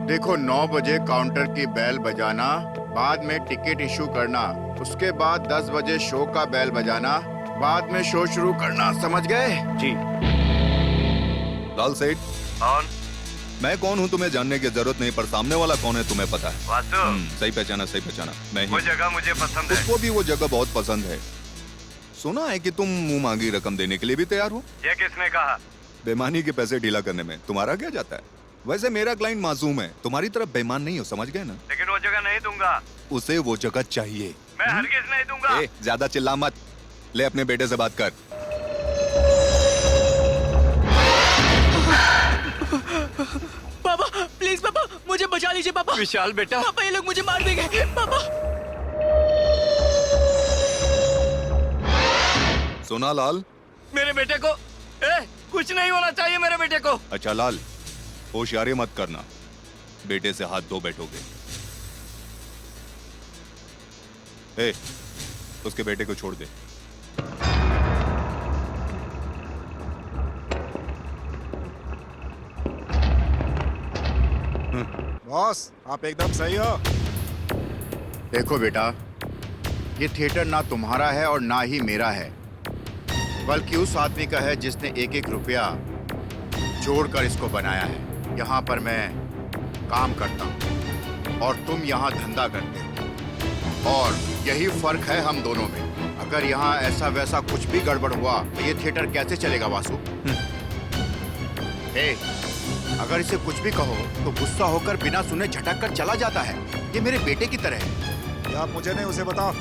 देखो 9 बजे काउंटर की बेल बजाना, बाद में टिकट इशू करना, उसके बाद 10 बजे शो का बेल बजाना, बाद में शो शुरू करना, समझ गए? जी। लाल सेठ, कौन? मैं कौन हूँ तुम्हें जानने की जरूरत नहीं, पर सामने वाला कौन है तुम्हें पता है। वासु, सही पहचाना, सही पहचाना, मैं वो ही। जगह मुझे पसंद है। उसको भी वो जगह बहुत पसंद है। सुना है कि तुम मुंह मांगी रकम देने के लिए भी तैयार हो। ये किसने कहा? बेईमानी के पैसे ढीला करने में तुम्हारा क्या जाता है। वैसे मेरा क्लाइंट मासूम है, तुम्हारी तरफ बेईमान नहीं हो, समझ गए ना। लेकिन वो जगह नहीं दूंगा। उसे वो जगह चाहिए। मैं हरगिज नहीं दूंगा। ज्यादा चिल्ला मत, ले अपने बेटे से बात कर। पापा प्लीज पापा, मुझे बचा लीजिए पापा। विशाल बेटा, पापा ये लोग मुझे मार देंगे पापा। सुना लाल? मेरे बेटे को कुछ नहीं होना चाहिए मेरे बेटे को। अच्छा लाल, होशियारी मत करना, बेटे से हाथ धो बैठोगे। उसके बेटे को छोड़ दे। बॉस, आप एकदम सही हो। देखो बेटा, ये थिएटर ना तुम्हारा है और ना ही मेरा है, बल्कि उस आदमी का है जिसने एक एक रुपया जोड़कर इसको बनाया है। यहाँ पर मैं काम करता हूँ और तुम यहाँ धंधा करते हो, और यही फर्क है हम दोनों में। अगर यहाँ ऐसा वैसा कुछ भी गड़बड़ हुआ तो ये थिएटर कैसे चलेगा वासु? अगर इसे कुछ भी कहो तो गुस्सा होकर बिना सुने झटक कर चला जाता है। ये मेरे बेटे की तरह है। ये आप मुझे नहीं, उसे बताओ।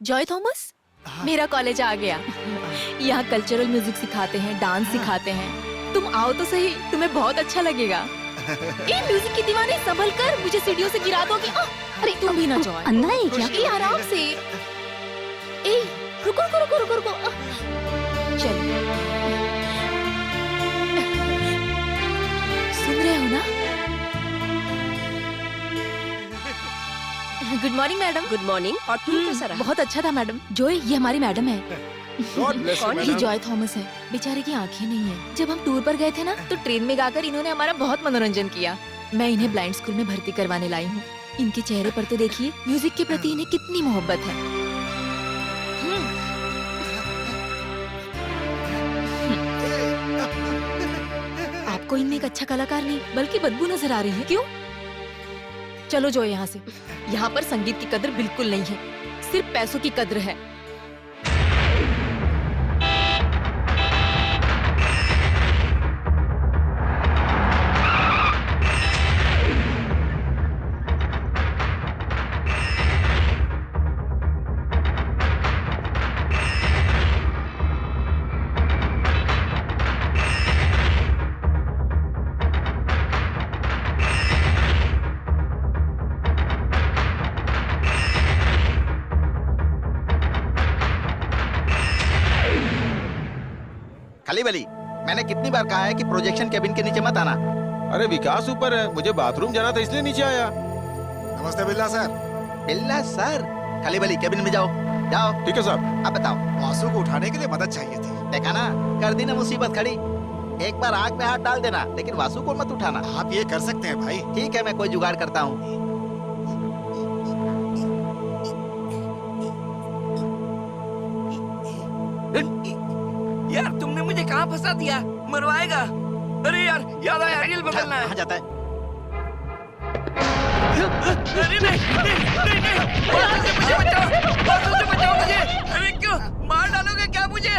जॉय थॉमस, मेरा कॉलेज आ गया। यहाँ कल्चरल म्यूजिक सिखाते हैं, डांस सिखाते हैं। तुम आओ तो सही, तुम्हें बहुत अच्छा लगेगा। ए म्यूजिक की दीवानी, संभल कर, मुझे सीढ़ियों से गिरा दोगी। अरे तुम भी ना जॉय। अंधा है क्या? ए आराम से। ए रुको रुको रुको रुको रुको। चल, सुन रहे हो ना? Good morning madam. Good morning. और तुम कैसा रहा? बहुत अच्छा था मैडम। जॉय, ये हमारी मैडम है। God bless you, कौन? ये madam। जॉय थॉमस है। बेचारे की आंखें नहीं है। जब हम टूर पर गए थे ना, तो ट्रेन में गाकर इन्होंने हमारा बहुत मनोरंजन किया। मैं इन्हें ब्लाइंड स्कूल में भर्ती करवाने लाई हूँ। इनके चेहरे पर तो देखिए, म्यूजिक के प्रति इन्हें कितनी मोहब्बत है। आपको इनमें एक अच्छा कलाकार नहीं, बल्कि बदबू नजर आ रही है। क्यों? चलो जो यहाँ से। यहाँ पर संगीत की कदर बिल्कुल नहीं है, सिर्फ पैसों की कद्र है। खाली बली, मैंने कितनी बार कहा है कि प्रोजेक्शन केबिन के नीचे मत आना। अरे विकास ऊपर है, मुझे बाथरूम जाना था इसलिए नीचे आया। नमस्ते बिल्ला सर। बिल्ला सर, खाली बली केबिन में जाओ। जाओ। ठीक है साहब। अब बताओ। वासु को उठाने के लिए मदद चाहिए थी। देखा ना, कर दी ना मुसीबत खड़ी। एक बार आग में हाथ डाल देना, लेकिन वासु को मत उठाना। आप ये कर सकते हैं भाई। ठीक है, मैं कोई जुगाड़ करता हूँ। यार तुमने मुझे कहाँ फंसा दिया? मरवाएगा। अरे यार, याद आया, रील बदलना है। कहाँ जाता है? अरे नहीं नहीं नहीं नहीं, वासु से मुझे बचाओ, वासु से बचाओ मुझे। अरे क्यों मार डालोगे क्या मुझे?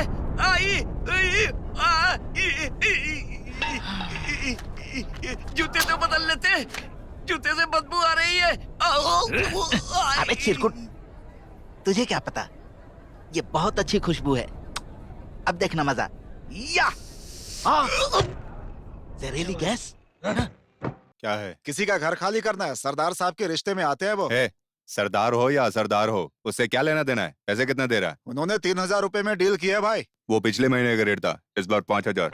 जूते तो बदल लेते, जूते से बदबू आ रही है। अबे चिरकुट, तुझे क्या पता, ये बहुत अच्छी खुशबू है। अब देखना मजा। या जहरीली गैस। क्या है? किसी का घर खाली करना है, सरदार साहब के रिश्ते में आते हैं वो। सरदार हो या असरदार हो, उससे क्या लेना देना है? पैसे कितना दे रहा है? उन्होंने 3000 रुपए में डील किया है भाई। वो पिछले महीने का रेट था, इस बार 5000।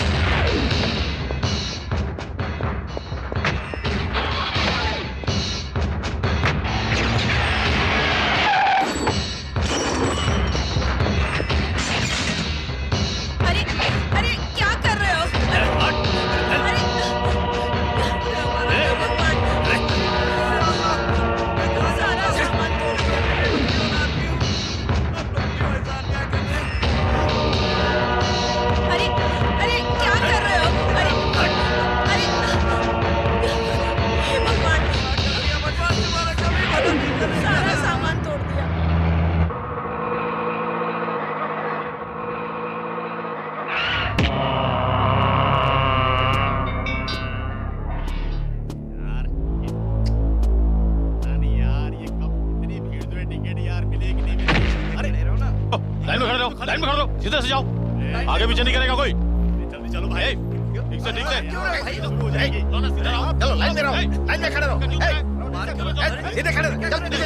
लाइन में खड़े रहो, लाइन में खड़े रहो, सीधे से जाओ, आगे पीछे नहीं करेगा कोई। जल्दी चलो भाई, ठीक से ठीक से। चलो लाइन में रहो, लाइन में खड़े रहो। सीधे खड़े रहो, चल पीछे।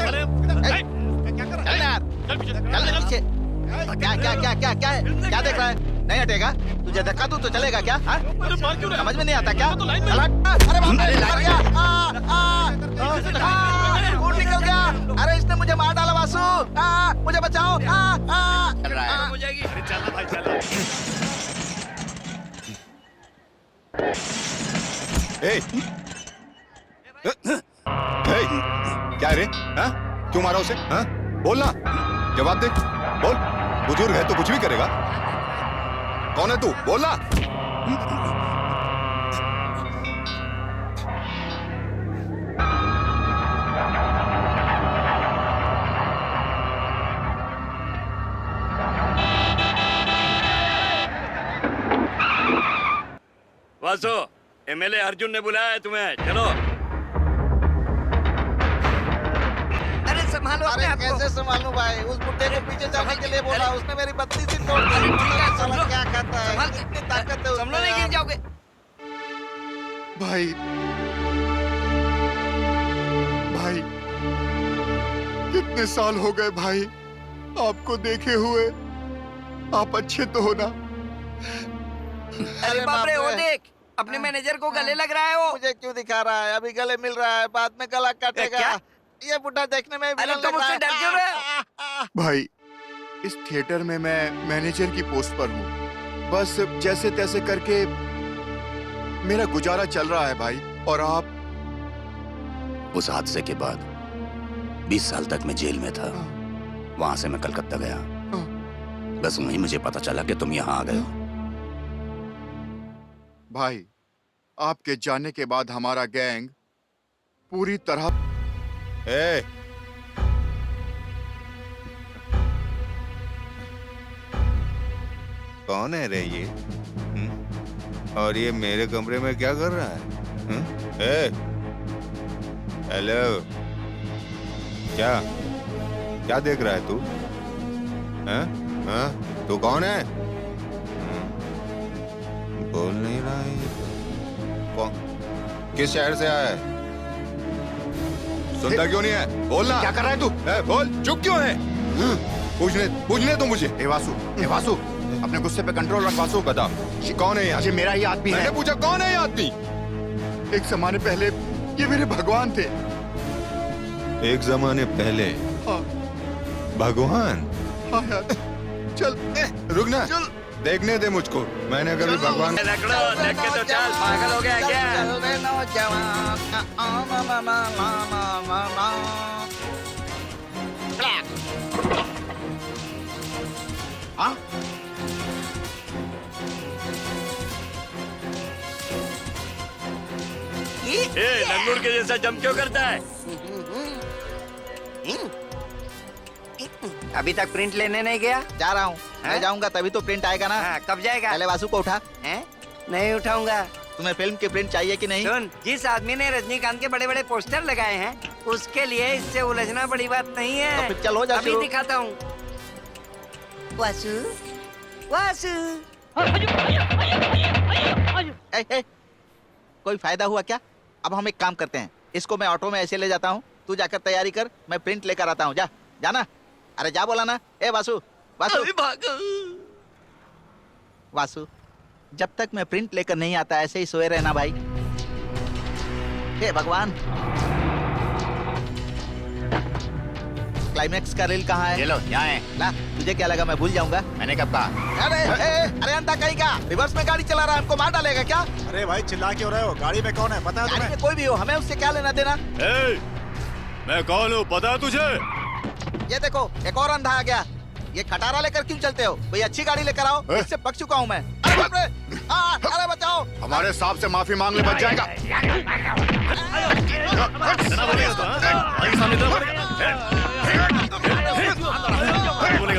चल यार, चल पीछे। क्या क्या क्या क्या क्या है? क्या देख रहा है? नहीं हटेगा? तुझे धक्का दूं तो चलेगा क्या? हाँ? समझ में नहीं आता क्या? अरे बाप रे, लग गया। खून निकल गया। अरे इसने मुझे मार डाला वासु। मुझे बचाओ। हो जाएगी। अरे चलना भाई चलना। ए! ए! क्या रे? हाँ? क्यों मारा उसे? हाँ? बोलना, जवाब दे, बोल। बुजुर्ग है तो कुछ भी करेगा। कौन है तू? बोलना। वासु, एमएलए अर्जुन ने बुलाया है तुम्हें, चलो। अरे संभालो अपने आप को। कैसे संभालूं भाई? उस बुड्ढे को पीछे जाने के लिए बोला, उसने मेरी बत्ती सी तोड़ दी। साला क्या खाता है? कितनी ताकत है उसमें? संभलो, नहीं गिर जाओगे। भाई, भाई, कितने साल हो गए भाई आपको देखे हुए। आप अच्छे तो हो ना? अरे बाप रे, वो देख, अपने मैनेजर को गले लग रहा है वो। मुझे क्यों दिखा रहा है? अभी गले मिल रहा है, बाद में गला काटेगा। क्या? ये बुड्ढा देखने में अरे तुम उससे डर क्यों रहे हो? भाई, इस थिएटर में मैं मैनेजर की पोस्ट पर हूँ। बस जैसे तैसे करके मेरा गुजारा चल रहा है भाई। और आप? उस हादसे के बाद 20 साल तक मैं जेल में था। वहां से मैं कलकत्ता गया। बस वहीं मुझे पता चला कि तुम यहाँ आ गए हो। भाई, आपके जाने के बाद हमारा गैंग पूरी तरह। ए! कौन है रे ये? और ये मेरे कमरे में क्या कर रहा है? ए! हेलो, क्या क्या देख रहा है तू? हाँ? हाँ? तू कौन है? बोल नहीं रहा है ये तो। कौन? किस शहर से आया है? सुनता क्यों नहीं है? बोलना। क्या कर रहा है तू? बोल, चुप क्यों है? पूछने तो मुझे। ए वासु, अपने गुस्से पे कंट्रोल रख वासु। बता, कौन है यहाँ? ये मेरा ही आदमी है। मैंने पूछा कौन है ये आदमी? एक जमाने पहले ये मेरे भगवान थे। एक जमाने पहले हाँ, भगवान? हाँ यार, चल रुक ना, देखने दे मुझको। मैंने कभी भगवान। लकड़ो, देख के तो चल, पागल हो गया क्या? हाँ? ए, लंगूर के जैसा जम क्यों करता है? अभी तक प्रिंट लेने नहीं गया? जा रहा हूँ। मैं जाऊंगा तभी तो प्रिंट आएगा ना। हाँ, कब जाएगा? पहले वासु को उठा। हैं? नहीं उठाऊंगा। तुम्हें फिल्म की प्रिंट चाहिए कि नहीं? सुन, जिस आदमी ने रजनीकांत के बड़े बड़े पोस्टर लगाए हैं, उसके लिए इससे उलझना बड़ी बात नहीं है। तो फिर चलो, जा अभी शुरू। दिखाता हूँ। वासु, वासु। ए, कोई फायदा हुआ क्या? अब हम एक काम करते हैं, इसको मैं ऑटो में ऐसे ले जाता हूँ, तू जाकर तैयारी कर, मैं प्रिंट लेकर आता हूँ। जा, जाना। अरे जा बोला ना। ए वासु, वासु, वासु, जब तक मैं प्रिंट लेकर नहीं आता ऐसे ही सोए रहना भाई। हे भगवान, क्लाइमेक्स का रील कहाँ है? ये लो, यहाँ है। ला, तुझे क्या लगा मैं भूल जाऊंगा? मैंने कब कहा? अरे अंधा कहीं का, रिवर्स में गाड़ी चला रहा है, हमको मार डालेगा क्या? अरे भाई, चिल्ला क्यों रहे हो? गाड़ी में कौन है पता है गाड़ी तुम्हें? में कोई भी हो, हमें उससे क्या लेना देना? मैं कौन हूँ पता है तुझे? ये देखो, एक और अंधा आ गया। ये खटारा लेकर क्यों चलते हो? कोई अच्छी गाड़ी लेकर आओ, इससे पक चुका हूँ मैं। अरे बाप रे! अरे बचाओ! हमारे सांप से माफी मांग ले, बच जाएगा। बोलेगा तो, हाँ? आगे सामने तो बोलेगा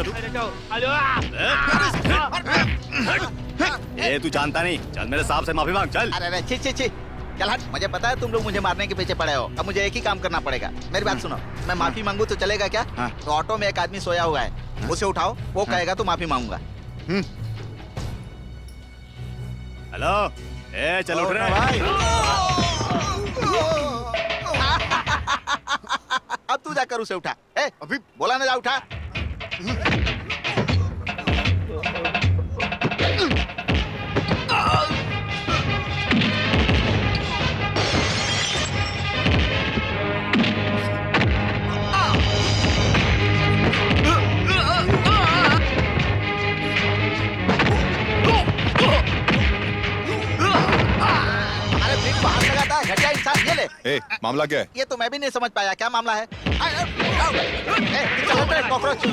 तू? ए तू जानता नहीं, चल मेरे साहब से माफी मांग, चल। अरे अरे छी छी छी, चल हट। मुझे पता है तुम लोग मुझे मारने के पीछे पड़े हो। अब मुझे एक ही काम करना पड़ेगा। मेरी बात सुनो, मैं माफी मांगू तो चलेगा क्या? हाँ। तो ऑटो में एक आदमी सोया हुआ है, उसे उठाओ, वो कहेगा तो माफी मांगूंगा। हेलो, ए चल उठ रहे भाई। अब तू जाकर उसे उठा। ए अभी बोला ना, जा उठा। अरे ब्रेक बाहर लगाता है, घटिया इंसान। ये ले। ए, मामला क्या है? ये तो मैं भी नहीं समझ पाया, क्या मामला है? चलो तेरे कॉकरोच।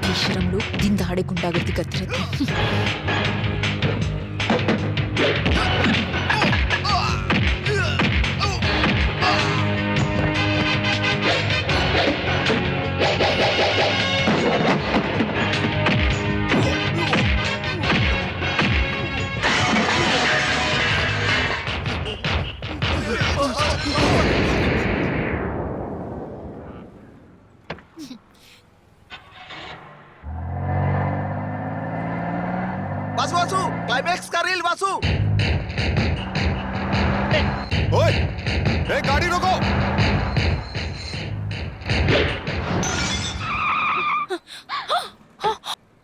बेशरम लोग दिन दहाड़े गुंडागर्दी करते रहते हैं। वासु वासु, क्लाइमैक्स का रील वासु। ओए, ए गाड़ी रोको।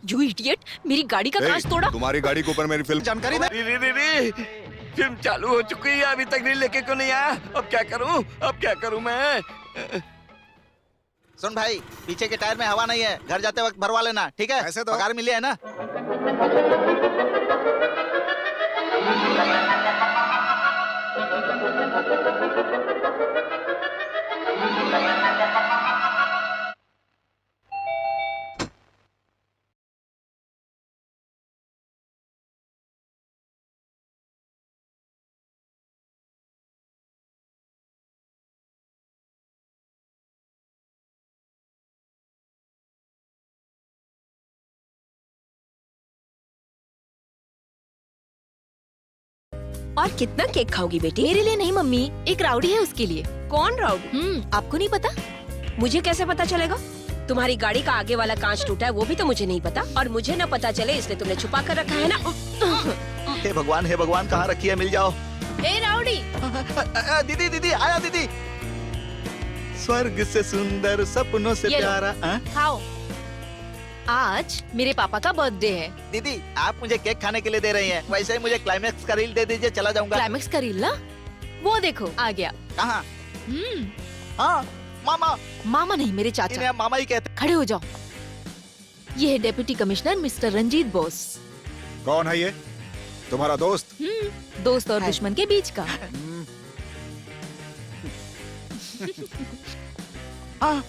यू इडियट, मेरी गाड़ी का कांच तोड़ा। तुम्हारी गाड़ी के ऊपर मेरी फिल्म जानकारी दे। रे फिल्म चालू हो चुकी है, अभी तक रील लेके क्यों नहीं आया? अब क्या करूं? अब क्या करूं मैं? सुन भाई, पीछे के टायर में हवा नहीं है, घर जाते वक्त भरवा लेना, ठीक है? ऐसे तो पगार मिली है ना? और कितना केक खाओगी बेटी? मेरे लिए नहीं मम्मी, एक राउडी है उसके लिए। कौन राउडी? आपको नहीं पता? मुझे कैसे पता चलेगा? तुम्हारी गाड़ी का आगे वाला कांच टूटा है, वो भी तो मुझे नहीं पता, और मुझे न पता चले इसलिए तुमने छुपा कर रखा है ना। हे भगवान, कहाँ रखी है? मिल जाओ। ए राउडी, दीदी दीदी, आया दीदी। स्वर्ग से सुंदर, सपनों से ये लो। प्यारा। खाओ। आज मेरे पापा का बर्थडे है। दीदी, आप मुझे केक खाने के लिए दे रही हैं, वैसे ही मुझे क्लाइमैक्स का रील दे दीजिए, चला जाऊंगा। क्लाइमेक्स का रील ना? वो देखो आ गया। कहाँ? हाँ, मामा। मामा नहीं, मेरे इन्हें चाचा। आप मामा ही कहते। खड़े हो जाओ। ये है deputy commissioner mister Ranjit Bose. कौन है ये? तुम्हारा दोस्त? दोस्त और दुश्मन के बीच का। हाँ,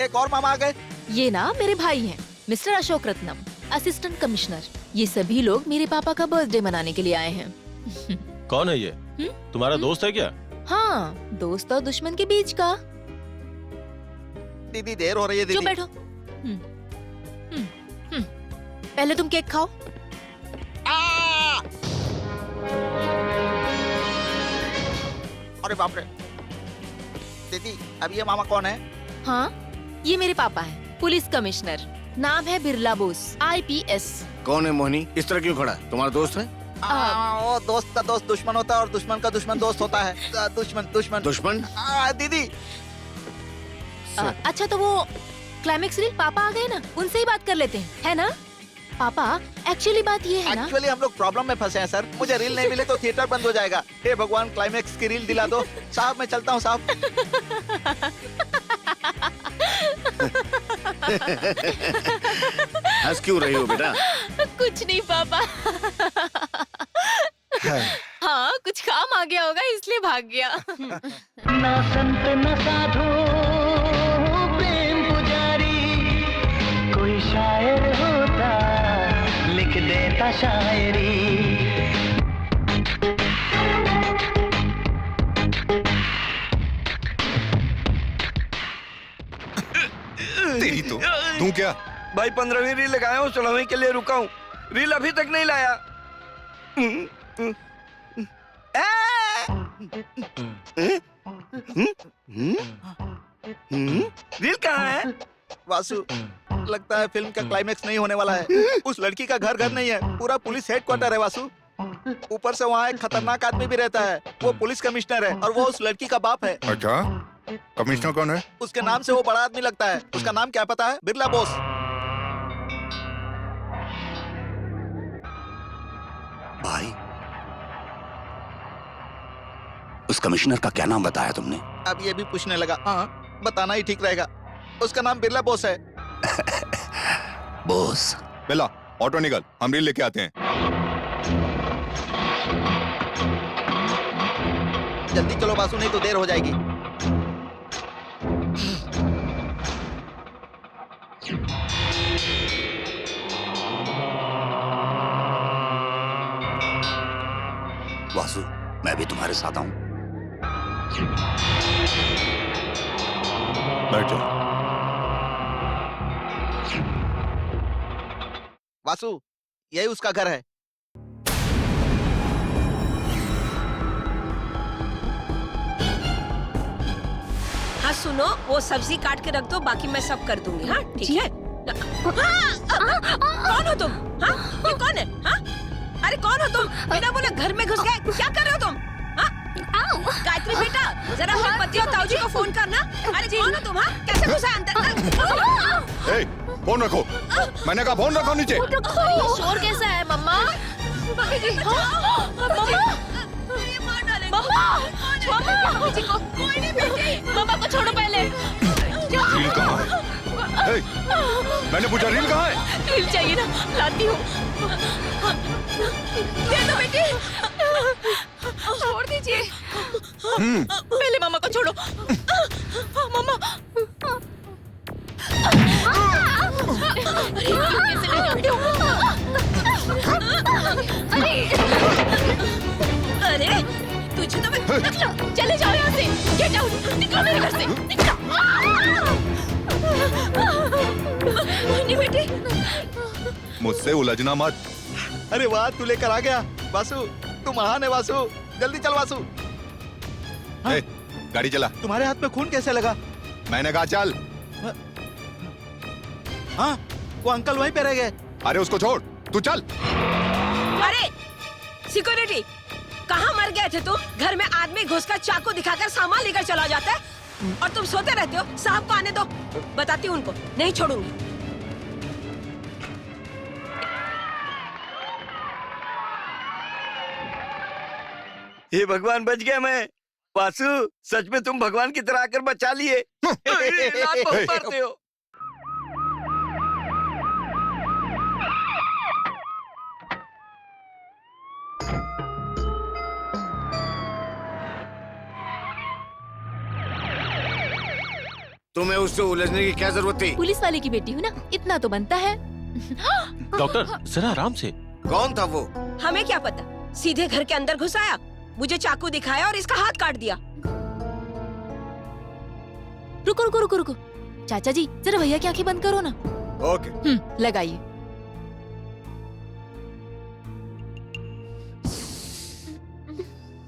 एक और मामा आ गए। ये ना मेरे भाई हैं, mister Ashok Ratnam, assistant commissioner. ये सभी लोग मेरे पापा का बर्थडे मनाने के लिए आए हैं। कौन है ये? तुम्हारा दोस्त है क्या? हाँ, दोस्त और दुश्मन के बीच का। दीदी, देर हो रही है चुप दीदी। बैठो। पहले तुम केक खाओ। अरे बाप रे। दीदी, अब ये मामा कौन है? हाँ, ये मेरे पापा हैं, पुलिस कमिश्नर। नाम है बिरला बोस, IPS। कौन है मोहिनी? इस तरह क्यों खड़ा है? तुम्हारा दोस्त है? वो दोस्त का दोस्त दुश्मन होता है और दुश्मन का दुश्मन दोस्त होता है। दुश्मन दुश्मन दुश्मन? दीदी। अच्छा तो वो क्लाइमेक्स रील पापा आ गए ना, उनसे ही बात कर लेते हैं, है ना? पापा एक्चुअली बात ये है ना। एक्चुअली हम लोग प्रॉब्लम में फंसे हैं सर। मुझे रील नहीं मिले तो थिएटर बंद हो जाएगा। हे भगवान, क्लाइमेक्स की रील दिला दो। साहब मैं चलता हूँ साहब। हंस क्यों रही हो बेटा? कुछ नहीं पापा। हाँ कुछ काम आ गया होगा इसलिए भाग गया। ना संत न साधु प्रेम पुजारी, कोई शायर होता लिख देता शायरी। तेरी तो तू क्या भाई 15वीं रील लगाया हूँ, 16वीं के लिए रुका हूँ। रील अभी तक नहीं लाया। रील कहाँ है? वासु, लगता है फिल्म का क्लाइमेक्स नहीं होने वाला है। उस लड़की का घर नहीं है, पूरा पुलिस हेडक्वार्टर है वासु। ऊपर से वहाँ एक खतरनाक आदमी भी रहता है। वो पुलिस कमिश्नर है और वो उस लड़की का बाप है। अच्छा, कमिश्नर कौन है? उसके नाम से वो बड़ा आदमी लगता है। उसका नाम क्या पता है? बिरला बोस। भाई, उस कमिश्नर का क्या नाम बताया तुमने? अब ये भी पूछने लगा। हाँ, बताना ही ठीक रहेगा। उसका नाम बिरला बोस है। बोस। बेला, ऑटो निकल, हम रील लेके आते हैं। जल्दी चलो वासु, नहीं तो देर हो जाएगी। वासु, मैं भी तुम्हारे साथ आऊं? बैठ जाओ। वासु, यही उसका घर है। हाँ सुनो, वो सब्जी काट के रख दो, बाकी मैं सब कर दूंगी। हाँ ठीक है। कौन हो तुम? हाँ ये कौन है? हाँ अरे कौन हो तुम? बिना बोले घर में घुस गए, क्या कर रहे हो तुम? हाँ गायत्री बेटा, जरा अपने पति और ताऊ जी को फोन करना। अरे कौन हो तुम? हाँ कैसे घुसा अंदर? ए, फोन रखो। मैंने कहा फोन रखो नीचे। शोर कैसा है मम्मा? मम्मा को छोड़ो पहले। रील कहाँ है? ए, मैंने पूछा रील कहाँ है? रील चाहिए ना, लाती हूँ। दे दो बेटी। छोड़ दीजिए। पहले मामा को छोड़ो। मामा। कैसे लगाते हो? अरे तुझे तो मैं निकलो, चले जाओ यहाँ से। गेट आउट, निकलो मेरे घर से, निकलो। नहीं बेटी। मुझसे उलझना मत। अरे वाह, तू लेकर आ गया वासु। तू महान है वासु। जल्दी चल वासु। ए, गाड़ी चला। तुम्हारे हाथ में खून कैसे लगा? मैंने कहा चल। हाँ, वो अंकल वहीं पे रह गए। अरे उसको छोड़, तू चल। अरे सिक्योरिटी, कहाँ मर गए थे तुम? घर में आदमी घुसकर चाकू दिखाकर सामान लेकर चला जाता है और तुम सोते रहते हो। साहब को आने दो, बताती हूँ उनको, नहीं छोड़ूंगी। हे भगवान, बच गया मैं। वासु, सच में तुम भगवान की तरह आकर बचा लिए। लात बहुत मारते हो। तुम्हें उससे उलझने की क्या जरूरत थी? पुलिस वाले की बेटी हूँ ना, इतना तो बनता है। डॉक्टर जरा आराम से। कौन था वो? हमें क्या पता, सीधे घर के अंदर घुस आया, मुझे चाकू दिखाया और इसका हाथ काट दिया। रुको रुको रुको रुको, चाचा जी जरा भैया की आंखें बंद करो ना। ओके। लगाइए।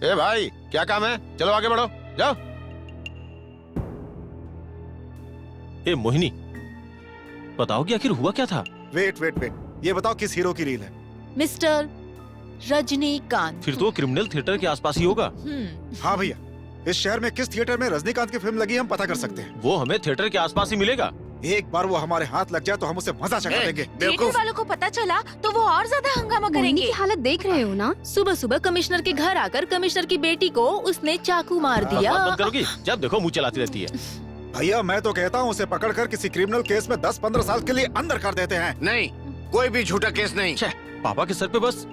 ए भाई, क्या काम है? चलो आगे बढ़ो, जाओ। ए मोहिनी, बताओ कि आखिर हुआ क्या था? वेट वेट वेट, ये बताओ किस हीरो की रील है? मिस्टर रजनीकांत। फिर तो क्रिमिनल थिएटर के आसपास ही होगा। हाँ भैया, इस शहर में किस थिएटर में रजनीकांत की फिल्म लगी है हम पता कर सकते हैं। वो हमें थिएटर के आसपास ही मिलेगा। एक बार वो हमारे हाथ लग जाए तो हम उसे मजा चखा देंगे। थिएटर वालों को पता चला तो वो और ज्यादा हंगामा करेंगे। की हालत देख रहे हो ना? सुबह सुबह कमिश्नर के घर आकर कमिश्नर की बेटी को उसने चाकू मार दिया। बकवास बंद करोगी? जब देखो मुंह चलाती रहती है। भैया मैं तो कहता हूँ उसे पकड़कर किसी क्रिमिनल केस में 10-15 साल के लिए अंदर कर देते हैं। नहीं, कोई भी झूठा केस नहीं। पापा के सर पे बस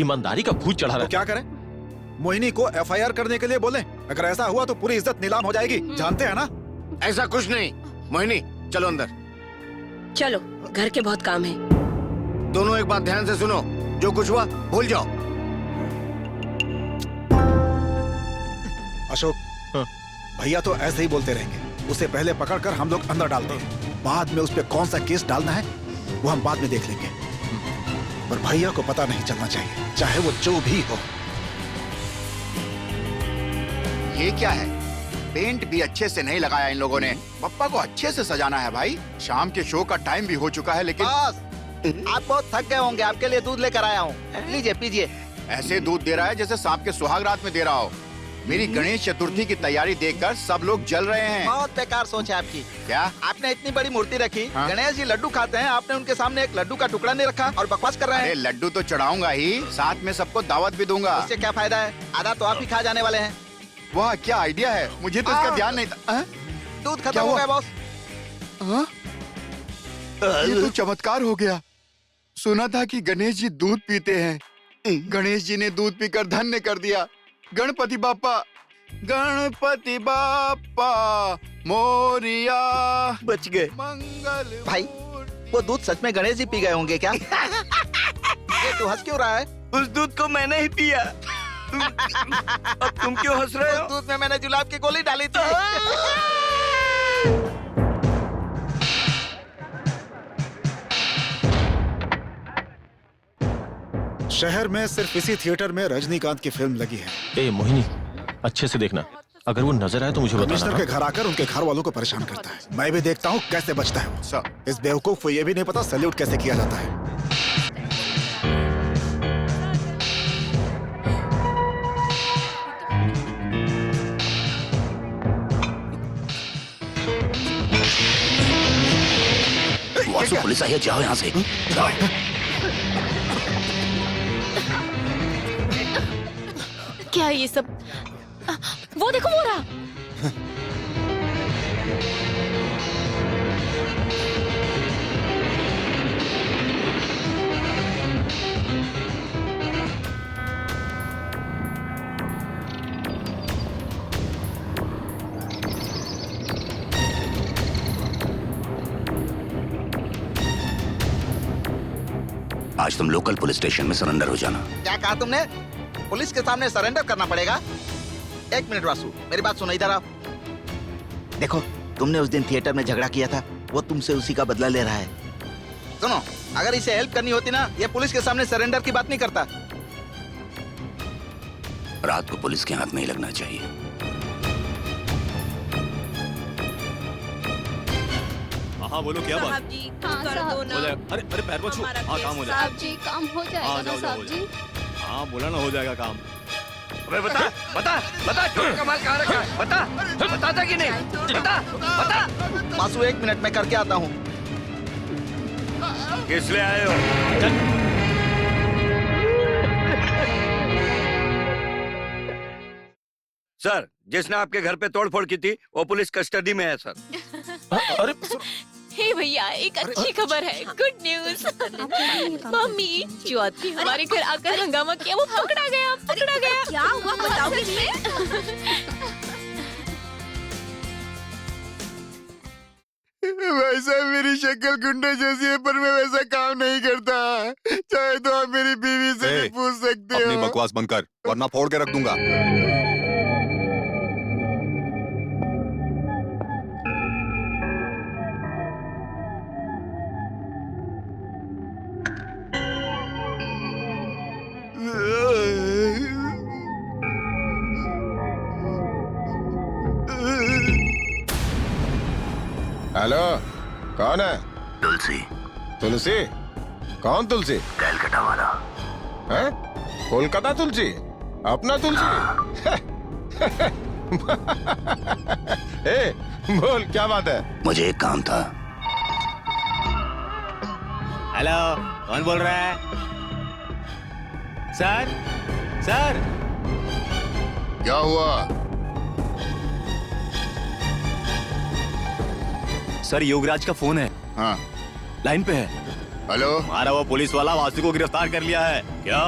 ईमानदारी का भूत चढ़ा तो रहा क्या करें? मोहिनी को FIR करने के लिए बोले। अगर ऐसा हुआ तो पूरी इज्जत नीलाम हो जाएगी, जानते हैं ना? ऐसा कुछ नहीं। मोहिनी चलो अंदर। चलो, घर के बहुत काम है। दोनों एक बात ध्यान से सुनो, जो कुछ हुआ भूल जाओ। अशोक, भैया तो ऐसे ही बोलते रहेंगे। उसे पहले पकड़कर हम लोग अंदर डालते हैं, बाद में उस पे कौन सा केस डालना है वो हम बाद में देख लेंगे। पर भैया को पता नहीं चलना चाहिए, चाहे वो जो भी हो। ये क्या है? पेंट भी अच्छे से नहीं लगाया इन लोगों ने। पप्पा को अच्छे से सजाना है भाई। शाम के शो का टाइम भी हो चुका है लेकिन बॉस, आप बहुत थक गए होंगे, आपके लिए दूध लेकर आया हूँ, लीजिए पीजिए। ऐसे दूध दे रहा है जैसे सांप के सुहाग रात में दे रहा हो। मेरी गणेश चतुर्थी की तैयारी देखकर सब लोग जल रहे हैं। बहुत बेकार सोच है आपकी। क्या? आपने इतनी बड़ी मूर्ति रखी, हाँ? गणेश जी लड्डू खाते हैं, आपने उनके सामने एक लड्डू का टुकड़ा नहीं रखा और बकवास कर रहे अरे हैं। लड्डू तो चढ़ाऊंगा ही, साथ में सबको दावत भी दूंगा। इससे क्या फायदा है? आधा तो आप ही खा जाने वाले हैं। वाह क्या आइडिया है, मुझे तो इसका ध्यान नहीं था। दूध खत्म क्या हो हुआ? गया बॉस। ये तो चमत्कार हो गया। सुना था कि गणेश जी दूध पीते हैं, गणेश जी ने दूध पीकर धन्य कर दिया। गणपति बाप्पा, गणपति बाप्पा मोरिया। बच गए मंगल भाई। वो दूध सच में गणेश जी पी गए होंगे क्या? ये तू हंस क्यों रहा है? उस दूध को मैंने ही पिया। अब तुम क्यों हंस रहे हो? उस दूध में मैंने जुलाब की गोली डाली थी। शहर में सिर्फ इसी थिएटर में रजनीकांत की फिल्म लगी है। ए मोहिनी, अच्छे से देखना, अगर वो नजर आए तो मुझे कमिश्नर बताना। के घर आकर उनके घर वालों को परेशान करता है। मैं भी देखता हूँ कैसे बचता है वो। इस बेवकूफ को ये भी नहीं पता सैल्यूट कैसे किया जाता है। वासु पुलिस आई है, जाओ यहाँ से। जाओ। क्या ये सब? वो देखो वो रहा। आज तुम लोकल पुलिस स्टेशन में सरेंडर हो जाना। क्या कहा तुमने? पुलिस के सामने सरेंडर करना पड़ेगा? एक मिनट वासु, मेरी बात सुनो, इधर आओ। देखो, तुमने उस दिन थिएटर में झगड़ा किया था, वो तुमसे उसी का बदला ले रहा है। सुनो, अगर इसे हेल्प करनी होती ना, ये पुलिस के सामने सरेंडर की बात नहीं करता। रात को पुलिस के हाथ नहीं लगना चाहिए। हाँ बोलो, क्या बात? साहब जी, हाँ, कर साहब दो ना। हो जाएगा। अरे अरे पैर मत छू। हमारा हाँ काम हो जाएगा। साहब जी काम हो जाएगा हाँ, ना जाओ, साहब जी? हाँ बोला ना, हो जाएगा काम। अबे बता बता बता, चोर का माल कहाँ रखा है? बता, बताता कि नहीं? बता बता। वासु, एक मिनट में करके आता हूँ। किस लिए आए हो? सर, जिसने आपके घर पे तोड़फोड़ की थी वो पुलिस कस्टडी में है सर। अरे हे भैया, एक अच्छी खबर है, गुड न्यूज। मम्मी, चौधरी हमारे घर आकर हंगामा किया, वो पकड़ा गया, पकड़ा गया। क्या हुआ बताओगे इसमें? वैसा मेरी शक्ल गुंडे जैसी है पर मैं वैसा काम नहीं करता। चाहे तो आप मेरी बीवी से भी पूछ सकते हो। अपनी बकवास बंद कर वरना फोड़ के रख दूंगा। हेलो, कौन है? तुलसी। तुलसी? कौन तुलसी? कैलकाटा वाला। हैं? कोलकाता तुलसी? अपना तुलसी? ए, बोल क्या बात है? मुझे एक काम था। हेलो, कौन बोल रहा है? Sir, sir. क्या हुआ? सर, योगराज का फोन है। हाँ, लाइन पे है। हेलो। हमारा वो पुलिस वाला वासु को गिरफ्तार कर लिया है। क्या?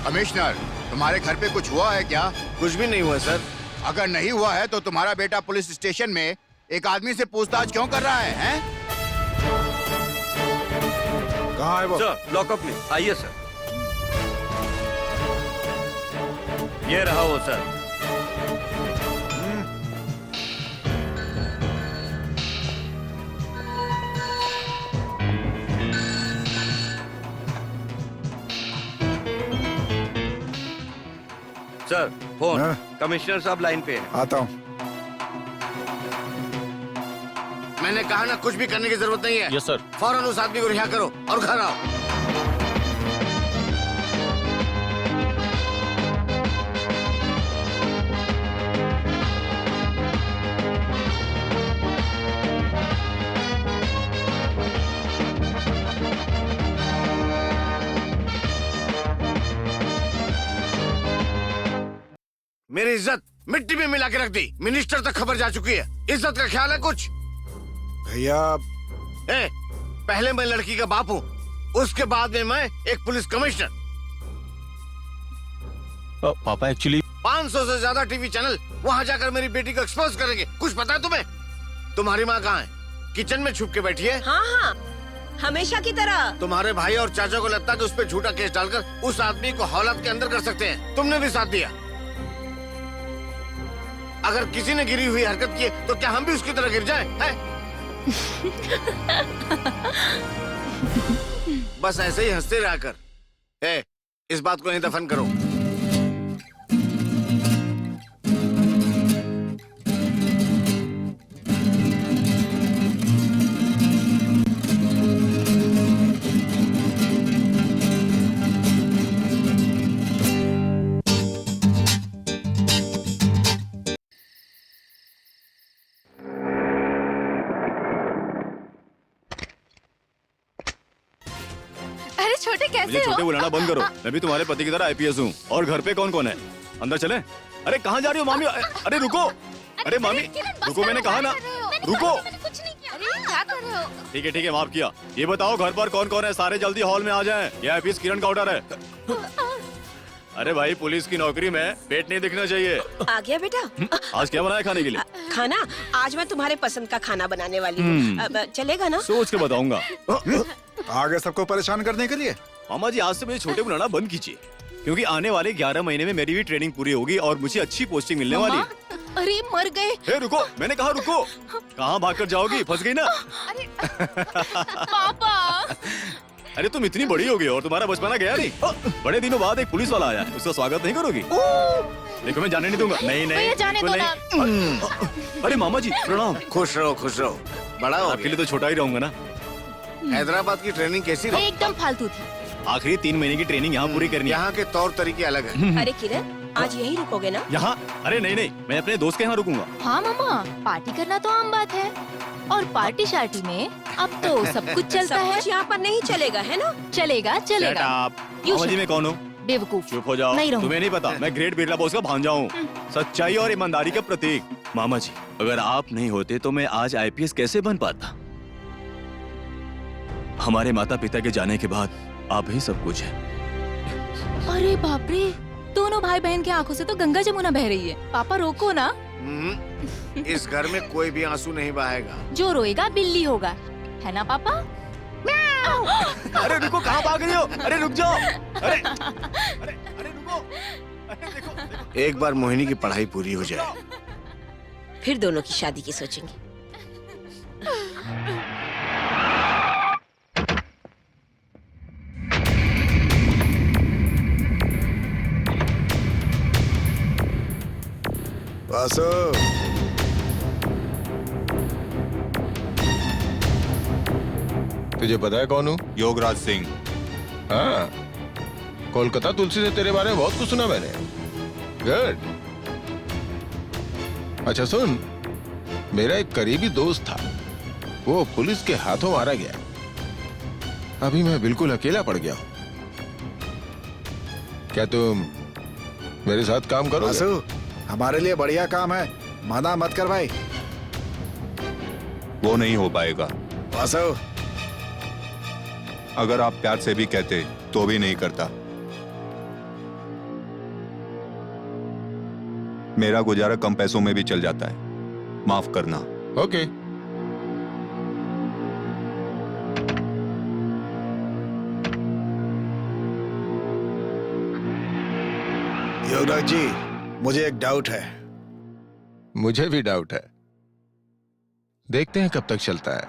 कमिश्नर, तुम्हारे घर पे कुछ हुआ है क्या? कुछ भी नहीं हुआ सर। अगर नहीं हुआ है तो तुम्हारा बेटा पुलिस स्टेशन में एक आदमी से पूछताछ क्यों कर रहा है, हैं? कहाँ है वो? सर, लॉकअप में। आइए सर। ये रहा वो सर। Sir, phone. कमिश्नर साहब लाइन पे हैं। आता हूँ। मैंने कहा ना, कुछ भी करने की जरूरत नहीं है। Yes sir. फौरन उस आदमी को रिहा करो और घर आओ। मेरी इज्जत मिट्टी में मिला के रख दी। मिनिस्टर तक खबर जा चुकी है। इज्जत का ख्याल है कुछ? भैया, पहले मैं लड़की का बाप हूँ, उसके बाद में मैं एक पुलिस कमिश्नर। पापा एक्चुअली 500 से ज्यादा टीवी चैनल वहाँ जाकर मेरी बेटी को एक्सपोज करेंगे। कुछ पता है तुम्हें? तुम्हारी माँ कहाँ है? किचन में छुप के बैठी है। हाँ हाँ, हमेशा की तरह। तुम्हारे भाई और चाचा को लगता है कि उस पर झूठा केस डालकर उस आदमी को हौलत के अंदर कर सकते हैं। तुमने भी साथ दिया। अगर किसी ने गिरी हुई हरकत की तो क्या हम भी उसकी तरह गिर जाएं? हैं? बस ऐसे ही हंसते रहा कर। इस बात को नहीं दफन करो। अरे छोटे कैसे मुझे हो? छोटे बुलाना बंद करो। मैं भी तुम्हारे पति की तरह आईपीएस हूँ। और घर पे कौन कौन है? अंदर चले? अरे कहाँ जा रही हो मामी? अरे रुको। अरे मामी रुको, मैंने कहा ना रुको। कुछ नहीं किया। अरे क्या कर रहे हो? ठीक है माफ किया। ये बताओ घर पर कौन कौन है? सारे जल्दी हॉल में आ जाएं। ये आईपीएस किरण का ऑर्डर है। अरे भाई, पुलिस की नौकरी में पेट नहीं दिखना चाहिए। आ गया बेटा। आज क्या बनाया खाने के लिए? खाना? आज मैं तुम्हारे पसंद का खाना बनाने वाली हूँ। अब चलेगा ना? सोच के बताऊंगा। आगे सबको परेशान करने के लिए? मामा जी, आज से मुझे छोटे बुलाना बंद कीजिए, क्योंकि आने वाले 11 महीने में मेरी भी ट्रेनिंग पूरी होगी और मुझे अच्छी पोस्टिंग मिलने वाली है। अरे मर गए। हे रुको, मैंने कहा रुको। कहाँ भागकर जाओगी? फंस गई ना? पापा। अरे तुम इतनी बड़ी हो गई और तुम्हारा बचपना गया नहीं। बड़े दिनों बाद एक पुलिस वाला आया, उसका स्वागत नहीं करोगी? देखो मैं जाने नहीं दूंगा। नहीं भैया जाने दो नहीं। अरे मामा जी प्रणाम। खुश रहो खुश रहो। बड़ा हो आपके लिए तो छोटा ही रहूंगा ना। हैदराबाद की ट्रेनिंग कैसी रही? एकदम फालतू थी। आखिरी 3 महीने की ट्रेनिंग यहाँ पूरी करनी है। यहाँ के तौर तरीके अलग हैं। अरे किरण, आज यहीं रुकोगे ना? यहाँ? अरे नहीं, मैं अपने दोस्त के यहाँ रुकूंगा। हाँ मामा, पार्टी करना तो आम बात है। और पार्टी शार्टी में अब तो सब कुछ चलता है। यहाँ पर नहीं चलेगा, है ना? चलेगा चलेगा। मामा जी मैं कौन हूँ? बेवकूफ। चुप हो जाओ। नहीं रहूंगा। तुम्हें नहीं पता, मैं ग्रेट बिरला बॉस का भांजा हूँ। सच्चाई और ईमानदारी का प्रतीक। मामा जी, अगर आप नहीं होते तो मैं आज आईपीएस कैसे बन पाता? हमारे माता पिता के जाने के बाद आप ही सब कुछ है। अरे बाप रे, दोनों भाई बहन की आंखों से तो गंगा जमुना बह रही है। पापा रोको ना। इस घर में कोई भी आंसू नहीं बहाएगा। जो रोएगा बिल्ली होगा, है ना पापा? अरे रुको, कहाँ भाग रही हो? अरे रुक जाओ। अरे रुको। अरे देखो। एक बार मोहिनी की पढ़ाई पूरी हो जाए, फिर दोनों की शादी की सोचेंगे। वासु, तुझे पता है कौन हूँ? योगराज सिंह। हाँ, कोलकाता तुलसी से तेरे बारे में बहुत कुछ सुना मैंने। गुड। अच्छा सुन, मेरा एक करीबी दोस्त था, वो पुलिस के हाथों मारा गया। अभी मैं बिल्कुल अकेला पड़ गया हूँ। क्या तुम मेरे साथ काम करोगे? वासु, हमारे लिए बढ़िया काम है, मना मत कर भाई। वो नहीं हो पाएगा। वासु, अगर आप प्यार से भी कहते तो भी नहीं करता। मेरा गुजारा कम पैसों में भी चल जाता है, माफ करना। ओके। योगराज जी, मुझे एक डाउट है। मुझे भी डाउट है, देखते हैं कब तक चलता है।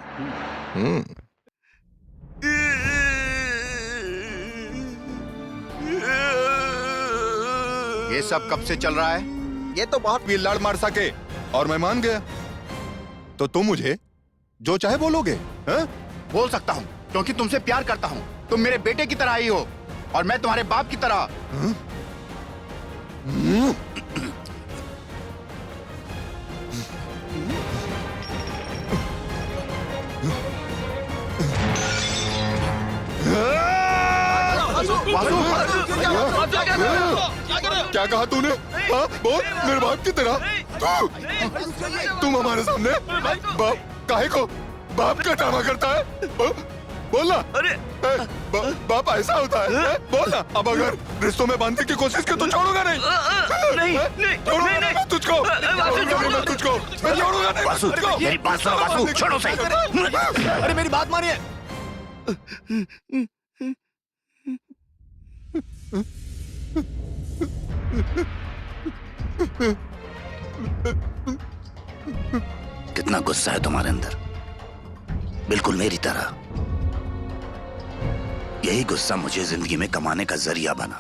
ये सब कब से चल रहा है? ये तो बहुत भी लड़ मार सके और मैं मान गया, तो तुम मुझे जो चाहे बोलोगे? हैं? बोल सकता हूँ, क्योंकि तुमसे प्यार करता हूँ। तुम मेरे बेटे की तरह ही हो और मैं तुम्हारे बाप की तरह। क्या कहा तूने? हाँ, बोल। मेरे बाप की तरह तुम हमारे सामने बाप काहे को बाप का ड्रामा करता है? बोलना। अरे बाप ऐसा होता है? बोलना। अब अगर रिश्तों में बांधने की कोशिश की तो छोड़ूंगा नहीं। छोड़ूंगा नहीं तुझको, छोड़ूंगा तुझको, मैं छोड़ूंगा नहीं। वासु, मेरी बात सुनो वासु, छोड़ो सही। अरे मेरी बात मानिए। कितना गुस्सा है तुम्हारे अंदर, बिल्कुल मेरी तरह। यही गुस्सा मुझे जिंदगी में कमाने का जरिया बना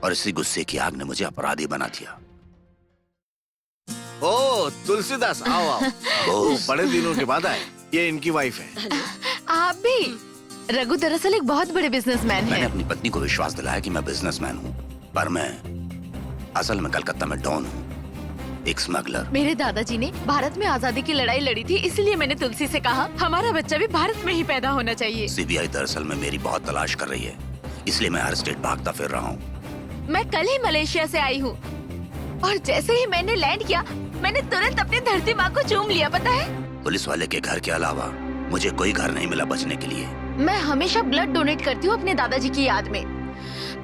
और इसी गुस्से की आग ने मुझे अपराधी बना दिया। ओ तुलसीदास, आओ आओ। ओ, बड़े दिनों के बाद आए। ये इनकी वाइफ है। आप भी? रघु दरअसल एक बहुत बड़े बिजनेसमैन मैंने हैं। अपनी पत्नी को विश्वास दिलाया कि मैं बिजनेसमैन हूँ, पर मैं असल में कलकत्ता में डॉन हूँ, एक स्मगलर। मेरे दादाजी ने भारत में आजादी की लड़ाई लड़ी थी, इसलिए मैंने तुलसी से कहा हमारा बच्चा भी भारत में ही पैदा होना चाहिए। सीबीआई दरअसल में मेरी बहुत तलाश कर रही है, इसलिए मैं हर स्टेट भागता फिर रहा हूँ। मैं कल ही मलेशिया से आई हूँ और जैसे ही मैंने लैंड किया, मैंने तुरंत अपनी धरती माँ को चूम लिया। पता है, पुलिस वाले के घर के अलावा मुझे कोई घर नहीं मिला बचने के लिए। मैं हमेशा ब्लड डोनेट करती हूँ अपने दादाजी की याद में,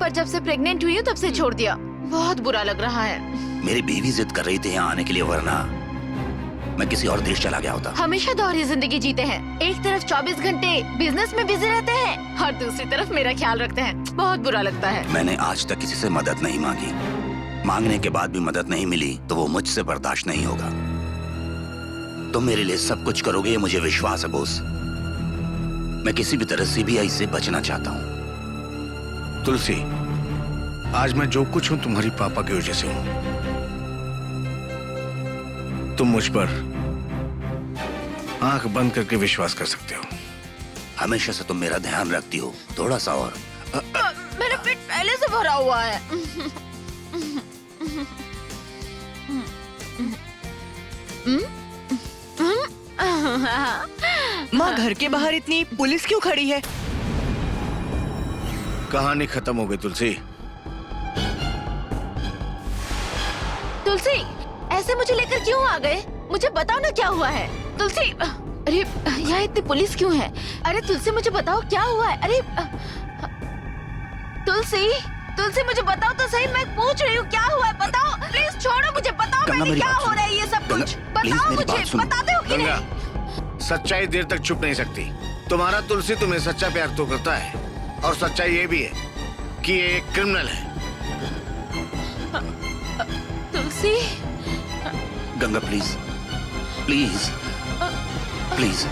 पर जब से प्रेग्नेंट हुई हूँ तब से छोड़ दिया। बहुत बुरा लग रहा है। मेरी बीवी जिद कर रही थी यहाँ आने के लिए, वरना मैं किसी और देश चला गया होता। हमेशा दोहरी जिंदगी जीते हैं, एक तरफ 24 घंटे बिजनेस में बिजी रहते हैं और दूसरी तरफ मेरा ख्याल रखते हैं। बहुत बुरा लगता है। मैंने आज तक किसी से मदद नहीं मांगी, मांगने के बाद भी मदद नहीं मिली तो वो मुझसे बर्दाश्त नहीं होगा। तुम मेरे लिए सब कुछ करोगे, ये मुझे विश्वास है बोस। मैं किसी भी तरह सीबीआई से बचना चाहता हूँ। तुलसी, आज मैं जो कुछ हूँ तुम्हारी पापा की वजह से हूँ। तुम मुझ पर आंख बंद करके विश्वास कर सकते हो। हमेशा से तुम मेरा ध्यान रखती हो, थोड़ा सा और। मेरा पेट पहले से भरा हुआ है। माँ, घर के बाहर इतनी पुलिस क्यों खड़ी है? कहानी खत्म हो गई तुलसी। तुलसी, ऐसे मुझे लेकर क्यों आ गए? मुझे बताओ ना क्या हुआ है। तुलसी, अरे यहाँ इतनी पुलिस क्यों है? अरे तुलसी, मुझे बताओ क्या हुआ है? अरे तुलसी, तुलसी मुझे बताओ तो सही, मैं पूछ रही हूँ क्या हुआ है? बताओ प्लीज, छोड़ो मुझे, बताओ मैंने क्या हो रहा है ये सब कुछ। बताओ मुझे, बताते हो कि नहीं? सच्चाई देर तक छुप नहीं सकती। तुम्हारा तुलसी तुम्हें सच्चा प्यार तो करता है, और सच्चाई ये भी है कि ये एक क्रिमिनल है। तुलसी, गंगा प्लीज, प्लीज, प्लीज।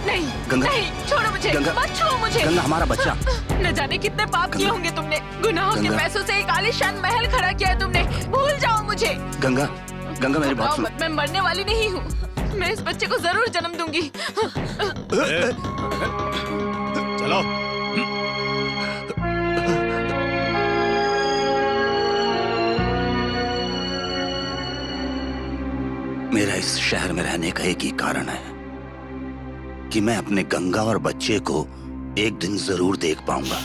नहीं गंगा, नहीं, छोड़ो मुझे, गंगा, मत छुओ मुझे। गंगा, हमारा बच्चा। न जाने कितने पाप किए होंगे तुमने। गुनाहों के गंगा, पैसों से एक आलीशान महल खड़ा किया है तुमने। भूल जाओ मुझे। गंगा, गंगा मेरी बात सुनो। मैं मरने वाली नहीं हूँ, मैं इस बच्चे को जरूर जन्म दूंगी। चलो। मेरा इस शहर में रहने का एक ही कारण है कि मैं अपने गंगा और बच्चे को एक दिन जरूर देख पाऊंगा।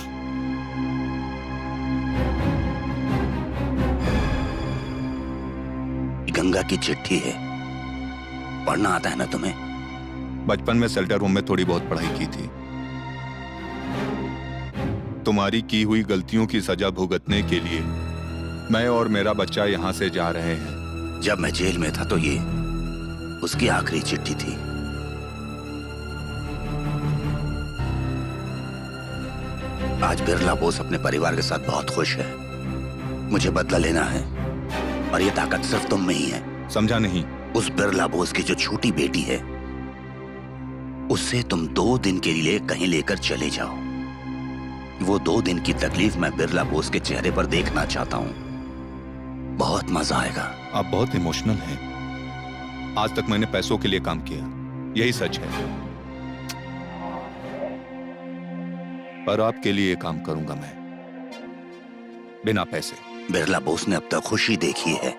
गंगा की चिट्ठी है, पढ़ना आता है ना तुम्हें? बचपन में शेल्टर होम में थोड़ी बहुत पढ़ाई की थी। तुम्हारी की हुई गलतियों की सजा भुगतने के लिए मैं और मेरा बच्चा यहाँ से जा रहे हैं। जब मैं जेल में था तो ये उसकी आखिरी चिट्ठी थी। आज बिरला बोस अपने परिवार के साथ बहुत खुश है। मुझे बदला लेना है और ये ताकत सिर्फ तुम में ही है। समझा नहीं? उस बिरला बोस की जो छोटी बेटी है उससे तुम 2 दिन के लिए कहीं लेकर चले जाओ। वो 2 दिन की तकलीफ मैं बिरला बोस के चेहरे पर देखना चाहता हूँ। बहुत मजा आएगा। आप बहुत इमोशनल हैं। आज तक मैंने पैसों के लिए काम किया, यही सच है, पर आपके लिए काम करूंगा मैं, बिना पैसे। बिरला बोस ने अब तक खुशी देखी है,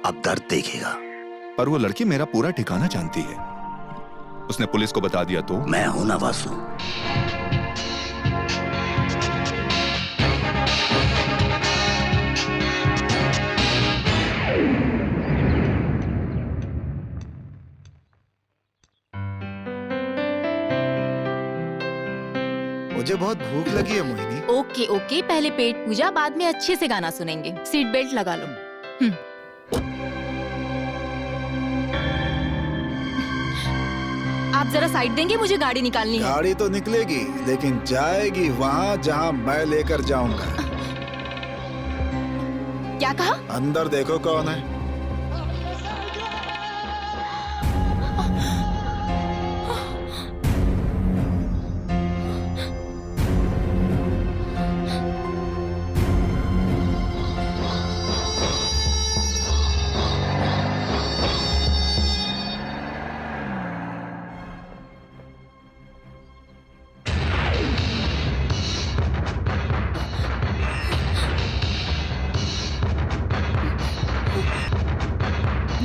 अब दर्द देखेगा। पर वो लड़की मेरा पूरा ठिकाना जानती है। उसने पुलिस को बता दिया तो? मैं हूं ना वासु। मुझे बहुत भूख लगी है मोहिनी। ओके ओके, पहले पेट पूजा, बाद में अच्छे से गाना सुनेंगे। सीट बेल्ट लगा लो। आप जरा साइड देंगे, मुझे गाड़ी निकालनी है। गाड़ी तो निकलेगी लेकिन जाएगी वहाँ जहाँ मैं लेकर जाऊंगा। क्या कहा? अंदर देखो कौन है।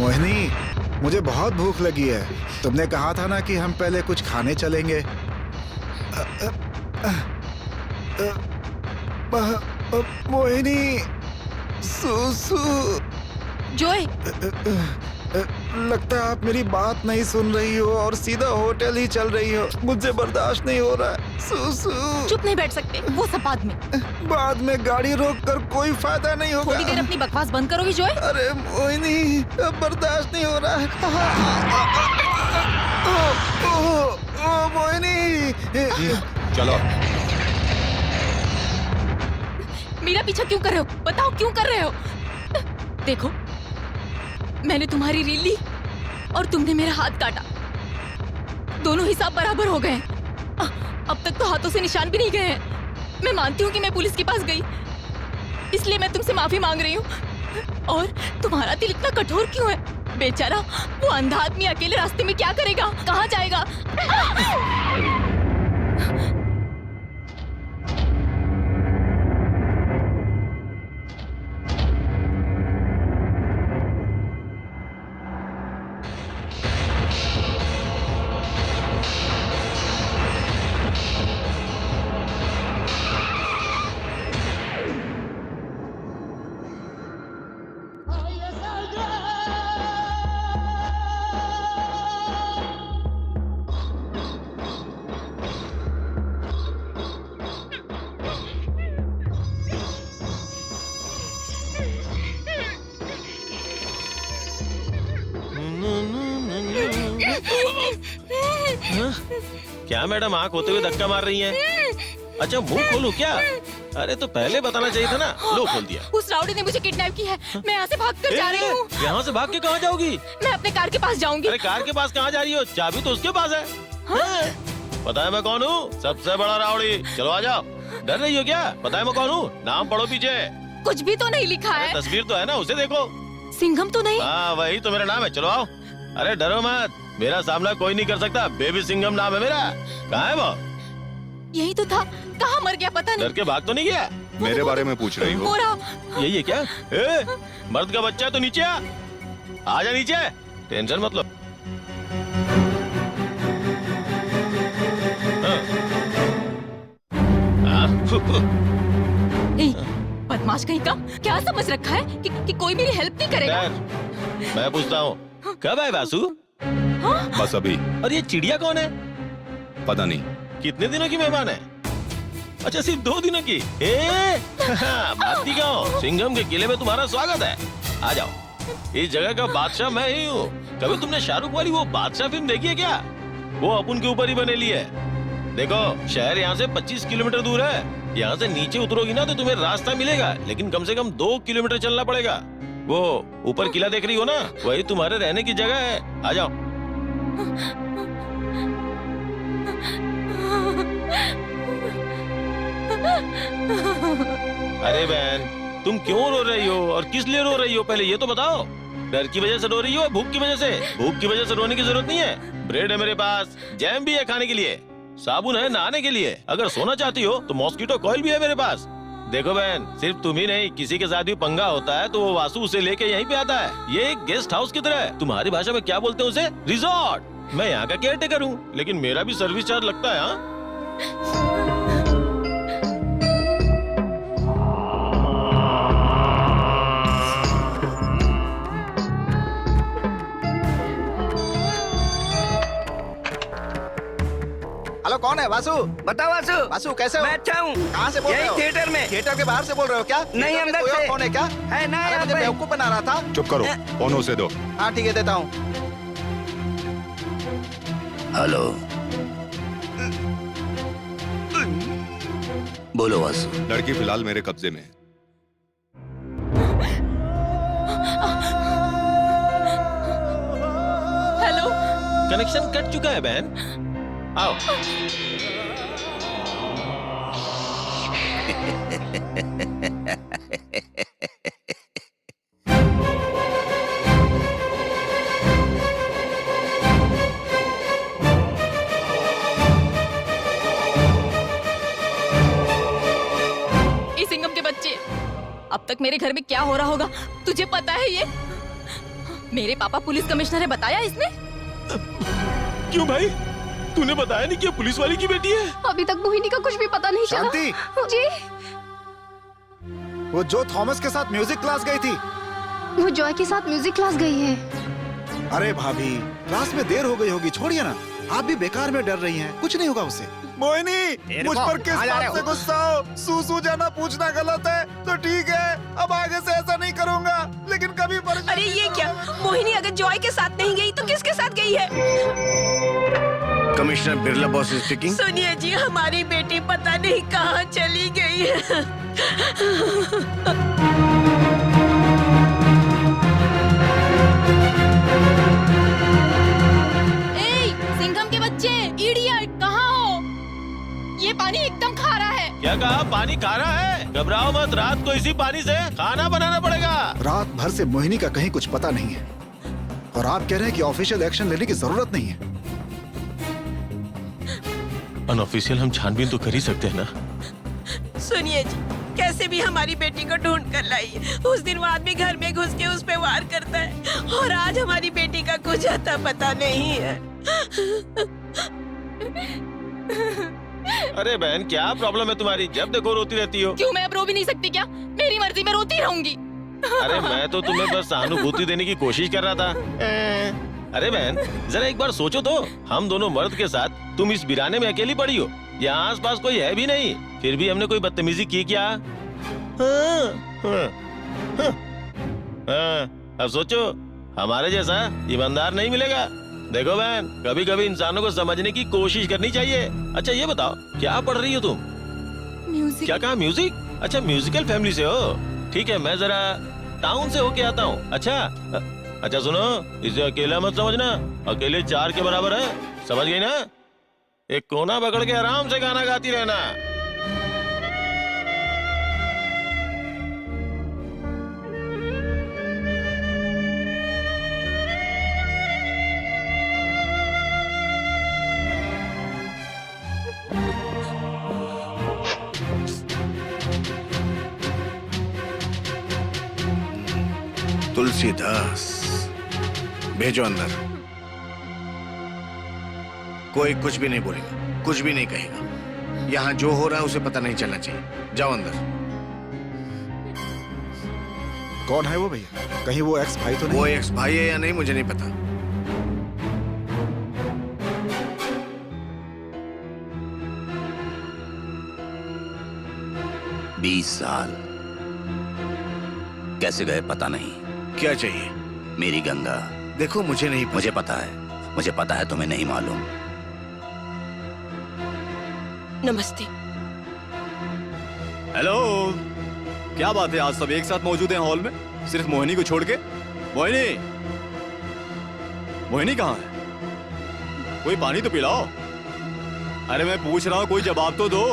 मोहिनी, मुझे बहुत भूख लगी है। तुमने कहा था ना कि हम पहले कुछ खाने चलेंगे। मोहिनी, सुसु। जोए, लगता है आप मेरी बात नहीं सुन रही हो और सीधा होटल ही चल रही हो। मुझे बर्दाश्त नहीं हो रहा है। सुसु। चुप नहीं बैठ सकते, वो सब बाद में। बाद में गाड़ी रोक कर कोई फायदा नहीं होगा। थोड़ी देर अपनी बकवास बंद करोगी जोए? अरे मोहिनी, अब बर्दाश्त नहीं हो रहा है। मोहिनी, चलो। मेरा पीछा क्यों कर रहे हो? बताओ क्यों कर रहे हो? देखो, मैंने तुम्हारी रील ली और तुमने मेरा हाथ काटा। दोनों हिसाब बराबर हो गए। अब तक तो हाथों से निशान भी नहीं गए हैं। मैं मानती हूँ कि मैं पुलिस के पास गई, इसलिए मैं तुमसे माफी मांग रही हूँ। और तुम्हारा दिल इतना कठोर क्यों है? बेचारा वो अंधा आदमी अकेले रास्ते में क्या करेगा, कहाँ जाएगा? क्या मैडम आंख होते हुए धक्का मार रही हैं? अच्छा मुंह खोलूं क्या? अरे तो पहले बताना चाहिए था ना। लो खोल दिया। उस राउडी ने मुझे किडनैप किया है। मैं यहाँ से भागकर जा रही हूँ। यहाँ से भाग के कहाँ जाओगी? मैं अपने कार के पास जाऊंगी। अरे कार के पास कहाँ जा रही हो? चाबी तो उसके पास है। हाँ? पता है मैं कौन हूँ? सबसे बड़ा राउडी। चलो आ जाओ। डर रही हो क्या? पता है मैं कौन हूँ? नाम पढ़ो पीछे। कुछ भी तो नहीं लिखा है। तस्वीर तो है ना, उसे देखो। सिंघम तो नहीं? हाँ वही तो मेरा नाम है। चलो आओ। अरे डरो मत, मेरा सामना कोई नहीं कर सकता। बेबी सिंघम नाम है मेरा। कहाँ है वो? यही तो था, कहाँ मर गया पता डर नहीं। के भाग तो नहीं गया? मेरे बारे में पूछ रही हो? हो रहा। यही है क्या? मर्द का बच्चा है तो नीचे आ जा नीचे, टेंशन मत लो। बदमाश कहीं का, क्या समझ रखा है कि कोई मेरी हेल्प नहीं करेगा? मैं पूछता हूँ, कब आए वासु? बस अभी। और ये चिड़िया कौन है? पता नहीं। कितने दिनों की मेहमान है? अच्छा सिर्फ 2 दिनों की। भागती गाँव सिंघम के किले में तुम्हारा स्वागत है। आ जाओ। इस जगह का बादशाह मैं ही हूँ। कभी तुमने शाहरुख वाली वो बादशाह फिल्म देखी है क्या? वो अपन के ऊपर ही बनेली है। देखो शहर यहाँ से 25 किलोमीटर दूर है। यहाँ से नीचे उतरोगी ना तो तुम्हें रास्ता मिलेगा, लेकिन कम से कम 2 किलोमीटर चलना पड़ेगा। वो ऊपर किला देख रही हो ना, वही तुम्हारे रहने की जगह है। आ जाओ। अरे बहन, तुम क्यों रो रही हो और किस लिए रो रही हो? पहले ये तो बताओ। डर की वजह से रो रही हो, भूख की वजह से? भूख की वजह से रोने की जरूरत नहीं है। ब्रेड है मेरे पास, जैम भी है खाने के लिए, साबुन है नहाने के लिए। अगर सोना चाहती हो तो मॉस्किटो कॉइल भी है मेरे पास। देखो बहन, सिर्फ तुम ही नहीं, किसी के साथ भी पंगा होता है तो वो वासु उसे लेके यहीं पे आता है। ये एक गेस्ट हाउस की तरह है। तुम्हारी भाषा में क्या बोलते हैं उसे? रिजॉर्ट। मैं यहाँ का केयर टेकर हूँ, लेकिन मेरा भी सर्विस चार्ज लगता है। हाँ हेलो, कौन है? वासु। बताओ वासु। वासु कैसे हो? मैं अच्छा हूँ। कहाँ से बोल रहे हो? यही थिएटर में। थिएटर के बाहर से बोल रहे हो क्या? नहीं, थिएटर में अंदर कोई और से। कौन है क्या? है ना अरे यहाँ मुझे पे। बेवकूफ बना रहा था। चुप करो, फोन उसे दो। हाँ ठीक है, देता हूँ। हेलो, बोलो वासु। लड़की फिलहाल मेरे कब्जे में है। हेलो। कनेक्शन कट चुका है बहन। आओ। इस सिंघम के बच्चे, अब तक मेरे घर में क्या हो रहा होगा तुझे पता है? ये मेरे पापा पुलिस कमिश्नर है, बताया इसने? क्यों भाई, तूने बताया नहीं कि ये पुलिस वाली की बेटी है? अभी तक मोहिनी का कुछ भी पता नहीं चला। शांति। जी। वो जो थॉमस के साथ म्यूजिक क्लास गई थी। वो जॉय के साथ म्यूजिक क्लास गई है। अरे भाभी, क्लास में देर हो गई होगी, छोड़िए ना। आप भी बेकार में डर रही हैं, कुछ नहीं होगा उसे। मोहिनी, मुझ पर किस बात से गुस्सा हो? सूसू जाना पूछना गलत है तो ठीक है, अब आगे से ऐसा नहीं करूंगा, लेकिन कभी अरे ये क्या? मोहिनी अगर जॉय के साथ नहीं गई तो किसके साथ गई है? Commissioner Birla boss speaking. सुनिए जी, हमारी बेटी पता नहीं कहाँ चली गई है। सिंघम के बच्चे, इडियट, कहाँ हो? ये पानी एकदम खारा है। क्या कहा? पानी खारा है? घबराओ मत, रात को इसी पानी से खाना बनाना पड़ेगा। रात भर से मोहिनी का कहीं कुछ पता नहीं है, और आप कह रहे हैं कि ऑफिशियल एक्शन लेने की जरूरत नहीं है। अनऑफिशियल हम छानबीन तो कर ही सकते हैं ना। सुनिए जी, कैसे भी हमारी बेटी को ढूंढ कर लाइए। उस दिन वो आदमी घर में घुस के उस पे वार करता है, और आज हमारी बेटी का कुछ आता पता नहीं है। अरे बहन, क्या प्रॉब्लम है तुम्हारी? जब देखो रोती रहती हो। क्यों, मैं अब रो भी नहीं सकती क्या? मेरी मर्जी, मैं रोती रहूंगी। अरे मैं तो तुम्हें बस सहानुभूति देने की कोशिश कर रहा था। अरे बहन, जरा एक बार सोचो तो, हम दोनों मर्द के साथ तुम इस वीराने में अकेली पड़ी हो। यहाँ आस पास कोई है भी नहीं, फिर भी हमने कोई बदतमीजी की क्या? अब सोचो, हमारे जैसा ईमानदार नहीं मिलेगा। देखो बहन, कभी कभी इंसानों को समझने की कोशिश करनी चाहिए। अच्छा ये बताओ, क्या पढ़ रही हो तुम? म्यूजिक। क्या कहा? म्यूजिक? अच्छा, म्यूजिकल फैमिली से हो? ठीक है, मैं जरा टाउन से होके आता हूँ। अच्छा सुनो, इसे अकेला मत समझना, अकेले 4 के बराबर है, समझ गई ना? एक कोना पकड़ के आराम से गाना गाती रहना। तुलसीदास, भेजो अंदर। कोई कुछ भी नहीं बोलेगा, कुछ भी नहीं कहेगा। यहाँ जो हो रहा है उसे पता नहीं चलना चाहिए। जाओ अंदर। कौन है वो भैया? कहीं वो एक्स भाई तो नहीं? वो एक्स भाई है या नहीं मुझे नहीं पता। 20 साल कैसे गए पता नहीं। क्या चाहिए? मेरी गंगा। देखो मुझे नहीं पता। मुझे पता है तुम्हें नहीं मालूम। नमस्ते। हेलो, क्या बात है आज सब एक साथ मौजूद हैं हॉल में, सिर्फ मोहिनी को छोड़ के? मोहिनी, मोहिनी कहाँ है? कोई पानी तो पिलाओ। अरे मैं पूछ रहा हूँ, कोई जवाब तो दो।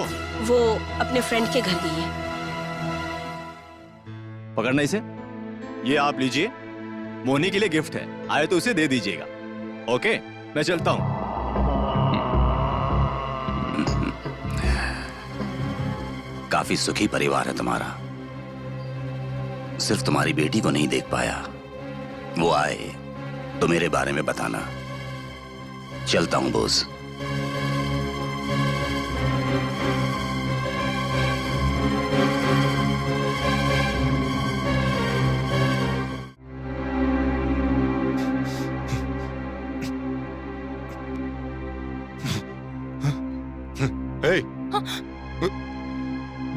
वो अपने फ्रेंड के घर गई है। पकड़ना इसे। ये आप लीजिए, मोहिनी के लिए गिफ्ट है, आए तो उसे दे दीजिएगा। ओके, मैं चलता हूँ। काफी सुखी परिवार है तुम्हारा। सिर्फ तुम्हारी बेटी को नहीं देख पाया। वो आए तो मेरे बारे में बताना। चलता हूं बोस।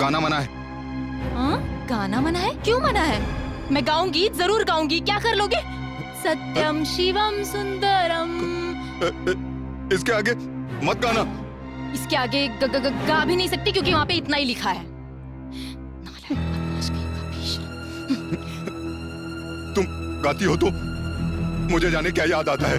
गाना मना है। हाँ? गाना मना है? क्यों मना है? मैं गाऊंगी, जरूर गाऊंगी। क्या कर लोगे? सत्यम शिवम सुंदरम। इसके आगे मत गाना। इसके आगे गा भी नहीं सकती क्योंकि वहाँ पे इतना ही लिखा है। तुम गाती हो तो मुझे जाने क्या याद आता है?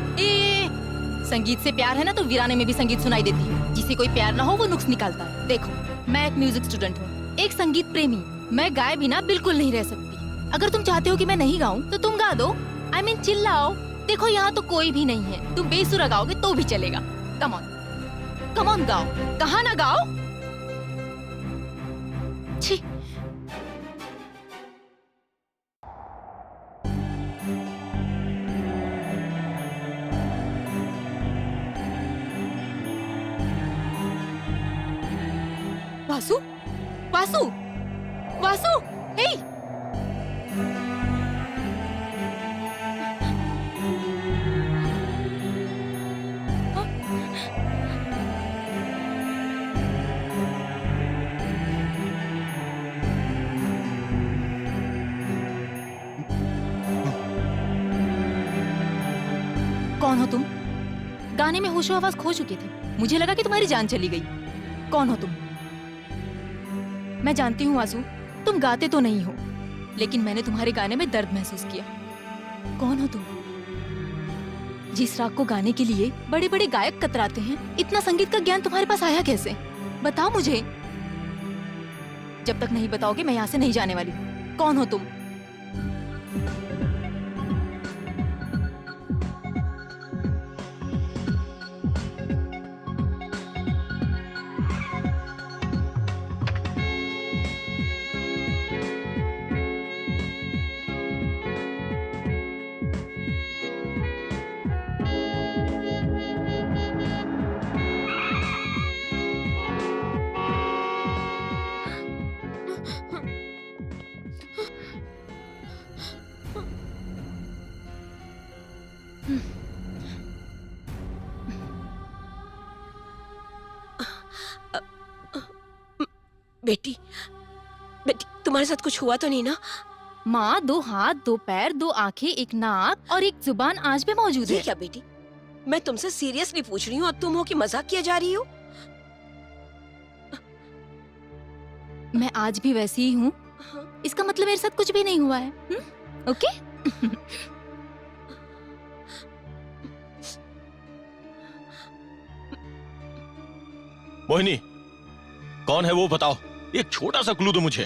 संगीत से प्यार है ना तो वीराने में भी संगीत सुनाई देती है। जिसे कोई प्यार ना हो वो नुक्स निकालता है। देखो, मैं एक म्यूजिक स्टूडेंट हूँ, एक संगीत प्रेमी। मैं गाए बिना बिल्कुल नहीं रह सकती। अगर तुम चाहते हो कि मैं नहीं गाऊं तो तुम गा दो। I mean, चिल्लाओ। देखो यहाँ तो कोई भी नहीं है, तुम बेसुरा गाओगे तो भी चलेगा। कम ऑन, कम ऑन गाओ। कहाँ ना गाओ? छी। वासु, वासु, वासु, हे! कौन हो तुम? गाने में होशो आवाज खो चुके थे। मुझे लगा कि तुम्हारी जान चली गई। कौन हो तुम? मैं जानती हूँ वासु, तुम गाते तो नहीं हो, लेकिन मैंने तुम्हारे गाने में दर्द महसूस किया। कौन हो तुम? जिस राग को गाने के लिए बड़े बड़े गायक कतराते हैं, इतना संगीत का ज्ञान तुम्हारे पास आया कैसे? बताओ मुझे। जब तक नहीं बताओगे मैं यहाँ से नहीं जाने वाली। कौन हो तुम? बेटी, बेटी, तुम्हारे साथ कुछ हुआ तो नहीं ना? माँ, 2 हाथ, 2 पैर, 2 आंखें, 1 नाक और 1 जुबान आज भी मौजूद है। क्या बेटी, मैं तुमसे सीरियसली पूछ रही हूँ और तुम हो कि मजाक किया जा रही हो? मैं आज भी वैसी ही हूँ। इसका मतलब मेरे साथ कुछ भी नहीं हुआ है। ओके? मोहिनी, कौन है वो बताओ। एक छोटा सा क्लू दो मुझे।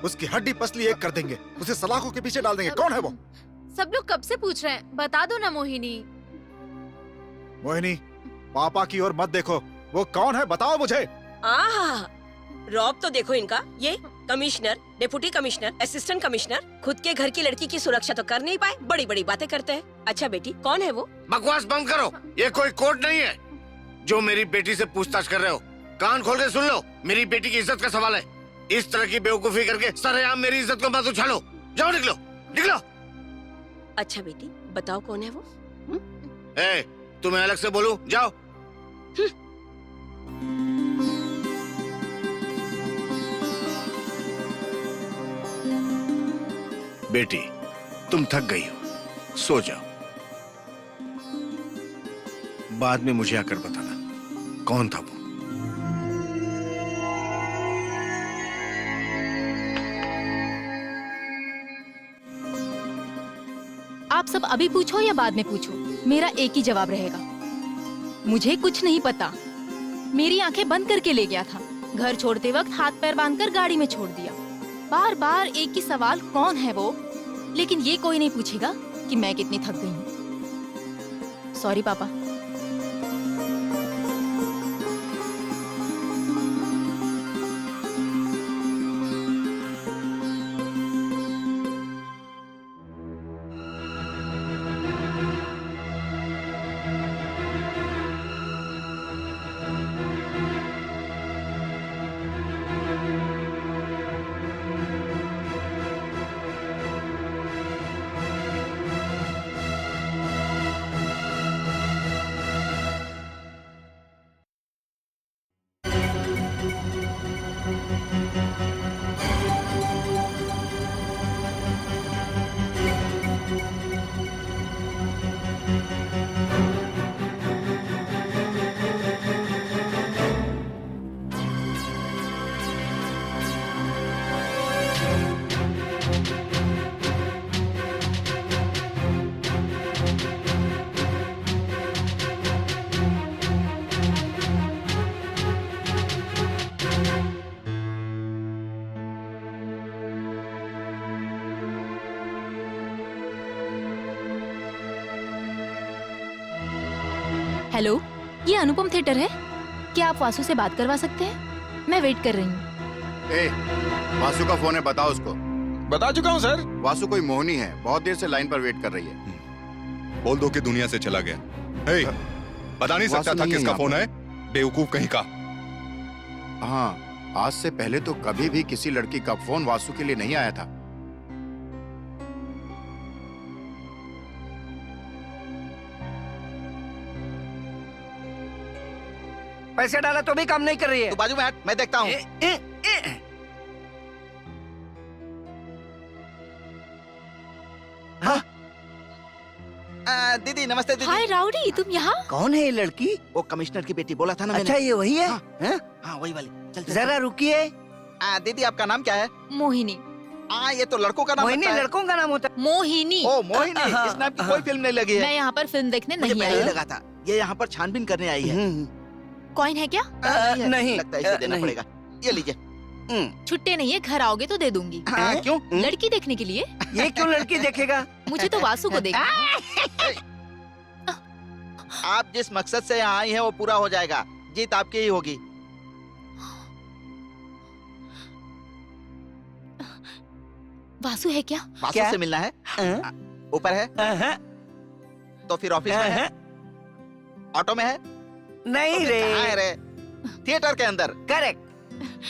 उसकी हड्डी पसली एक कर देंगे, उसे सलाखों के पीछे डाल देंगे। कौन है वो? सब लोग कब से पूछ रहे हैं, बता दो ना मोहिनी। मोहिनी, पापा की ओर मत देखो। वो कौन है बताओ मुझे। आहा, रौब तो देखो इनका। ये commissioner, deputy commissioner, assistant commissioner खुद के घर की लड़की की सुरक्षा तो कर नहीं पाए, बड़ी बड़ी बातें करते हैं। अच्छा बेटी, कौन है वो? बकवास बंद करो, ये कोई कोर्ट नहीं है जो मेरी बेटी से पूछताछ कर रहे हो। कान खोल के सुन लो, मेरी बेटी की इज्जत का सवाल है। इस तरह की बेवकूफी करके सरेआम मेरी इज्जत को मत उछालो। जाओ, निकलो निकलो। अच्छा बेटी, बताओ कौन है वो? ए, तुम्हें अलग से बोलूं? जाओ। बेटी, तुम थक गई हो, सो जाओ। बाद में मुझे आकर बताना कौन था वो। आप सब अभी पूछो या बाद में पूछो, मेरा एक ही जवाब रहेगा, मुझे कुछ नहीं पता। मेरी आंखें बंद करके ले गया था, घर छोड़ते वक्त हाथ पैर बांधकर गाड़ी में छोड़ दिया। बार बार एक ही सवाल, कौन है वो? लेकिन ये कोई नहीं पूछेगा कि मैं कितनी थक गई हूँ। सॉरी पापा। हेलो, ये अनुपम थिएटर है? क्या आप वासु से बात करवा सकते हैं? मैं वेट कर रही हूँ। ए, वासु का फोन है, बताओ उसको। बता चुका हूँ सर। वासु कोई मोहनी है, बहुत देर से लाइन पर वेट कर रही है। बोल दो कि दुनिया से चला गया। हे, बता नहीं सकता था किसका फोन है? बेवकूफ कहीं का। हाँ, आज से पहले तो कभी भी किसी लड़की का फोन वासु के लिए नहीं आया था। पैसे डाला तो भी काम नहीं कर रही है। तू बाजू में हट, मैं देखता हूँ। दीदी नमस्ते दीदी। हाय राउडी, तुम यहाँ? कौन है ये लड़की? वो कमिश्नर की बेटी, बोला था ना मैंने। अच्छा, ये वही है? हाँ वही वाली। चल जरा रुकिए। दीदी आपका नाम क्या है? मोहिनी। ये तो लड़कों का नाम मोहिनी लगता है। लड़कों का नाम होता है। मोहिनी। ओ मोहिनी, इस नाम की कोई फिल्म नहीं लगी है। मैं यहाँ पर फिल्म देखने मुझे नहीं पहले ही आई। लगा था ये यहाँ पर छानबीन करने आई है। कॉइन है क्या? नहीं लगता है, इसे देना पड़ेगा। ये लीजिए। छुट्टे नहीं है, घर आओगे तो दे दूंगी। क्यों? लड़की देखने के लिए। ये क्यों लड़की देखेगा? मुझे तो वासु को देखना। आप जिस मकसद से यहाँ आई हैं वो पूरा हो जाएगा, जीत आपकी ही होगी। वासु है क्या? वासु से मिलना है? ऊपर है? तो फिर ऑफिस में है? ऑटो में है? नहीं तो फिर कहाँ है रे? थिएटर के अंदर। करेक्ट।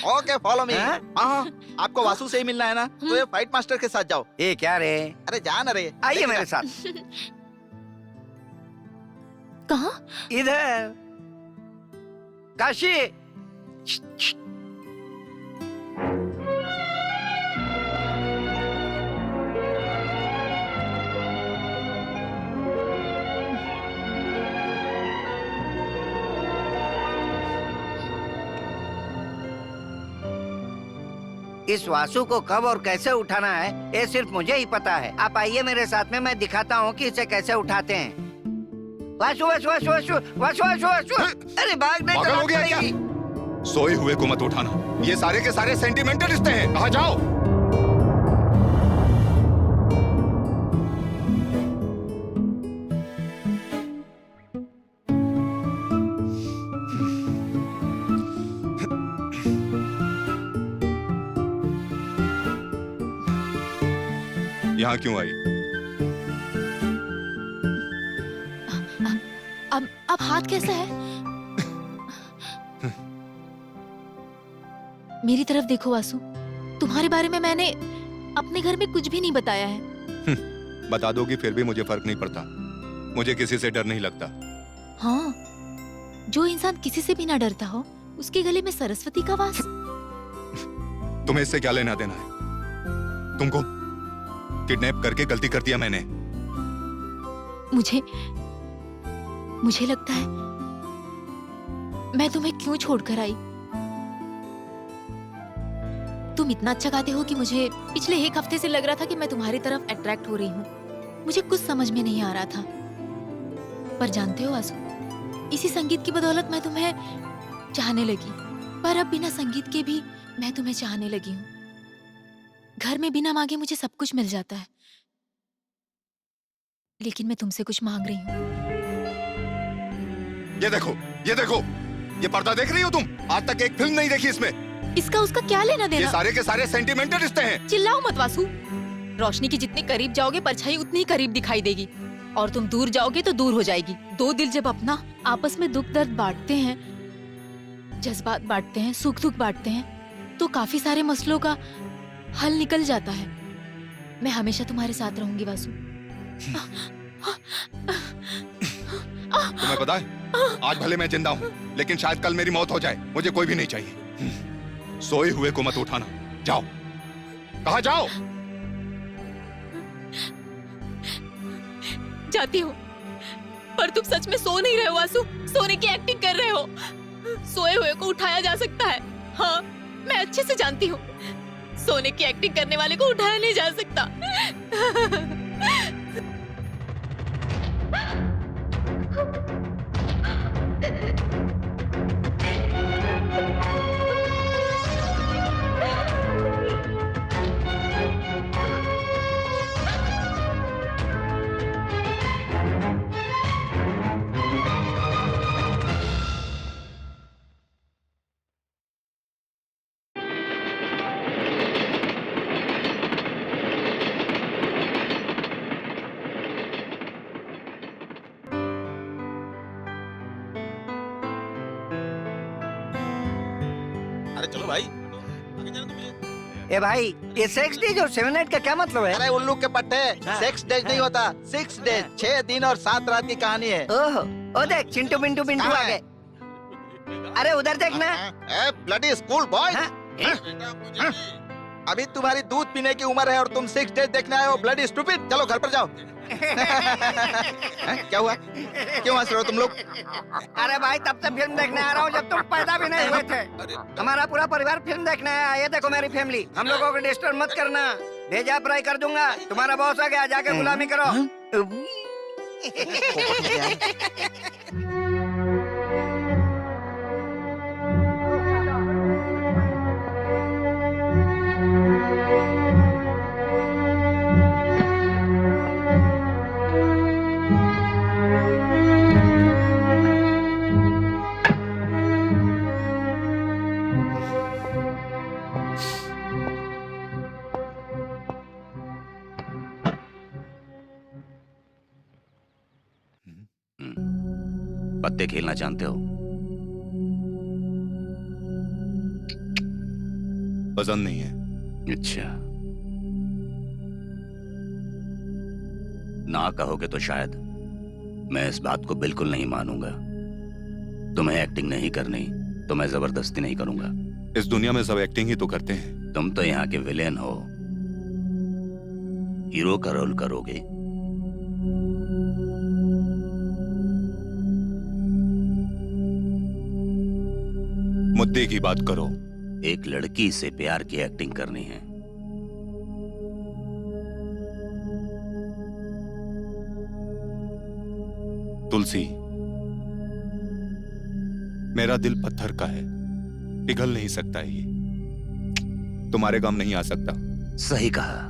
Okay follow me. हाँ, आपको वासु से ही मिलना है ना? तो ये फाइट मास्टर के साथ जाओ। ये क्या रे? अरे जा ना रे। आइए मेरे साथ। कहाँ? इधर। काशी। इस वासु को कब और कैसे उठाना है ये सिर्फ मुझे ही पता है। आप आइए मेरे साथ में, मैं दिखाता हूँ कि इसे कैसे उठाते हैं। वासु वासु वासु वासु वासु वासु वासु। अरे भागने पागल हो गया क्या? सोए हुए को मत उठाना, ये सारे के सारे सेंटिमेंटल रिश्ते हैं। कहाँ जाओ? यहाँ क्यों आई? अब हाथ कैसा है? मेरी तरफ देखो वासु, तुम्हारे बारे में मैंने अपने घर में कुछ भी नहीं बताया है। बता दोगी फिर भी मुझे फर्क नहीं पड़ता। मुझे किसी से डर नहीं लगता। हाँ, जो इंसान किसी से भी ना डरता हो, उसके गले में सरस्वती का वास। तुम्हें इससे क्या लेना देना है? तुमको किडनैप करके गलती कर दिया मैंने। मुझे लगता है मैं तुम्हें क्यों छोड़कर आई। तुम इतना अच्छा गाते हो कि मुझे पिछले एक हफ्ते से लग रहा था कि मैं तुम्हारी तरफ अट्रैक्ट हो रही हूँ। मुझे कुछ समझ में नहीं आ रहा था, पर जानते हो आसू, इसी संगीत की बदौलत मैं तुम्हें चाहने लगी। पर अब बिना संगीत के भी मैं तुम्हें चाहने लगी हूँ। घर में बिना मांगे मुझे सब कुछ मिल जाता है, लेकिन मैं तुमसे कुछ मांग रही हूँ। ये देखो, ये पर्दा देख रही हो तुम? आज तक एक फिल्म नहीं देखी इसमें। इसका उसका क्या लेना देना? ये सारे के सारे सेंटिमेंटल रिश्ते हैं। चिल्लाओ मत वासु। रोशनी के जितने करीब जाओगे परछाई उतनी ही करीब दिखाई देगी, और तुम दूर जाओगे तो दूर हो जाएगी। दो दिल जब अपना आपस में दुख दर्द बांटते हैं, जज्बात बांटते हैं, सुख दुख बांटते हैं, तो काफी सारे मसलों का हल निकल जाता है। मैं हमेशा तुम्हारे साथ रहूंगी वासु। तुम्हें पता है, आज भले मैं जिंदा हूँ, लेकिन शायद कल मेरी मौत हो जाए। मुझे कोई भी नहीं चाहिए। सोए हुए को मत उठाना। जाओ, कहाँ जाओ? जाती हूँ, पर तुम सच में सो नहीं रहे हो वासु। सोने की एक्टिंग कर रहे हो। सोए हुए को उठाया जा सकता है। हाँ, मैं अच्छे से जानती हूँ, सोने की एक्टिंग करने वाले को उठाया नहीं जा सकता। चलो भाई। ए भाई, ये 6 डेज और 7 नाइट का क्या मतलब है? अरे उल्लू के पट्टे, 6 डेज नहीं होता, 6 डेज, 6 दिन और 7 रात की कहानी है। ओहो, ओ देख, चिंटू बिंटू बिंटू आ गए। अरे उधर देखना। ब्लडी स्कूल बॉय, अभी तुम्हारी दूध पीने की उम्र है और तुम 6 डेज देखने आए हो। ब्लडी स्टूपिड, चलो घर पर जाओ। क्या हुआ? क्यों हंस रहे हो तुम लोग? अरे भाई, तब से फिल्म देखने आ रहा हूँ जब तुम पैदा भी नहीं हुए थे। हमारा पूरा परिवार फिल्म देखने आया। ये देखो मेरी फैमिली। हम लोगों को डिस्टर्ब मत करना, भेजा फ्राई कर दूंगा। तुम्हारा बॉस आ गया, जाके गुलामी करो। पत्ते खेलना जानते हो? पसंद नहीं है। अच्छा, ना कहोगे तो शायद मैं इस बात को बिल्कुल नहीं मानूंगा। तुम्हें एक्टिंग नहीं करनी तो मैं जबरदस्ती नहीं करूंगा। इस दुनिया में सब एक्टिंग ही तो करते हैं। तुम तो यहाँ के विलेन हो, हीरो का रोल करोगे। मुद्दे की बात करो। एक लड़की से प्यार की एक्टिंग करनी है। तुलसी, मेरा दिल पत्थर का है, पिघल नहीं सकता ये। तुम्हारे काम नहीं आ सकता। सही कहा।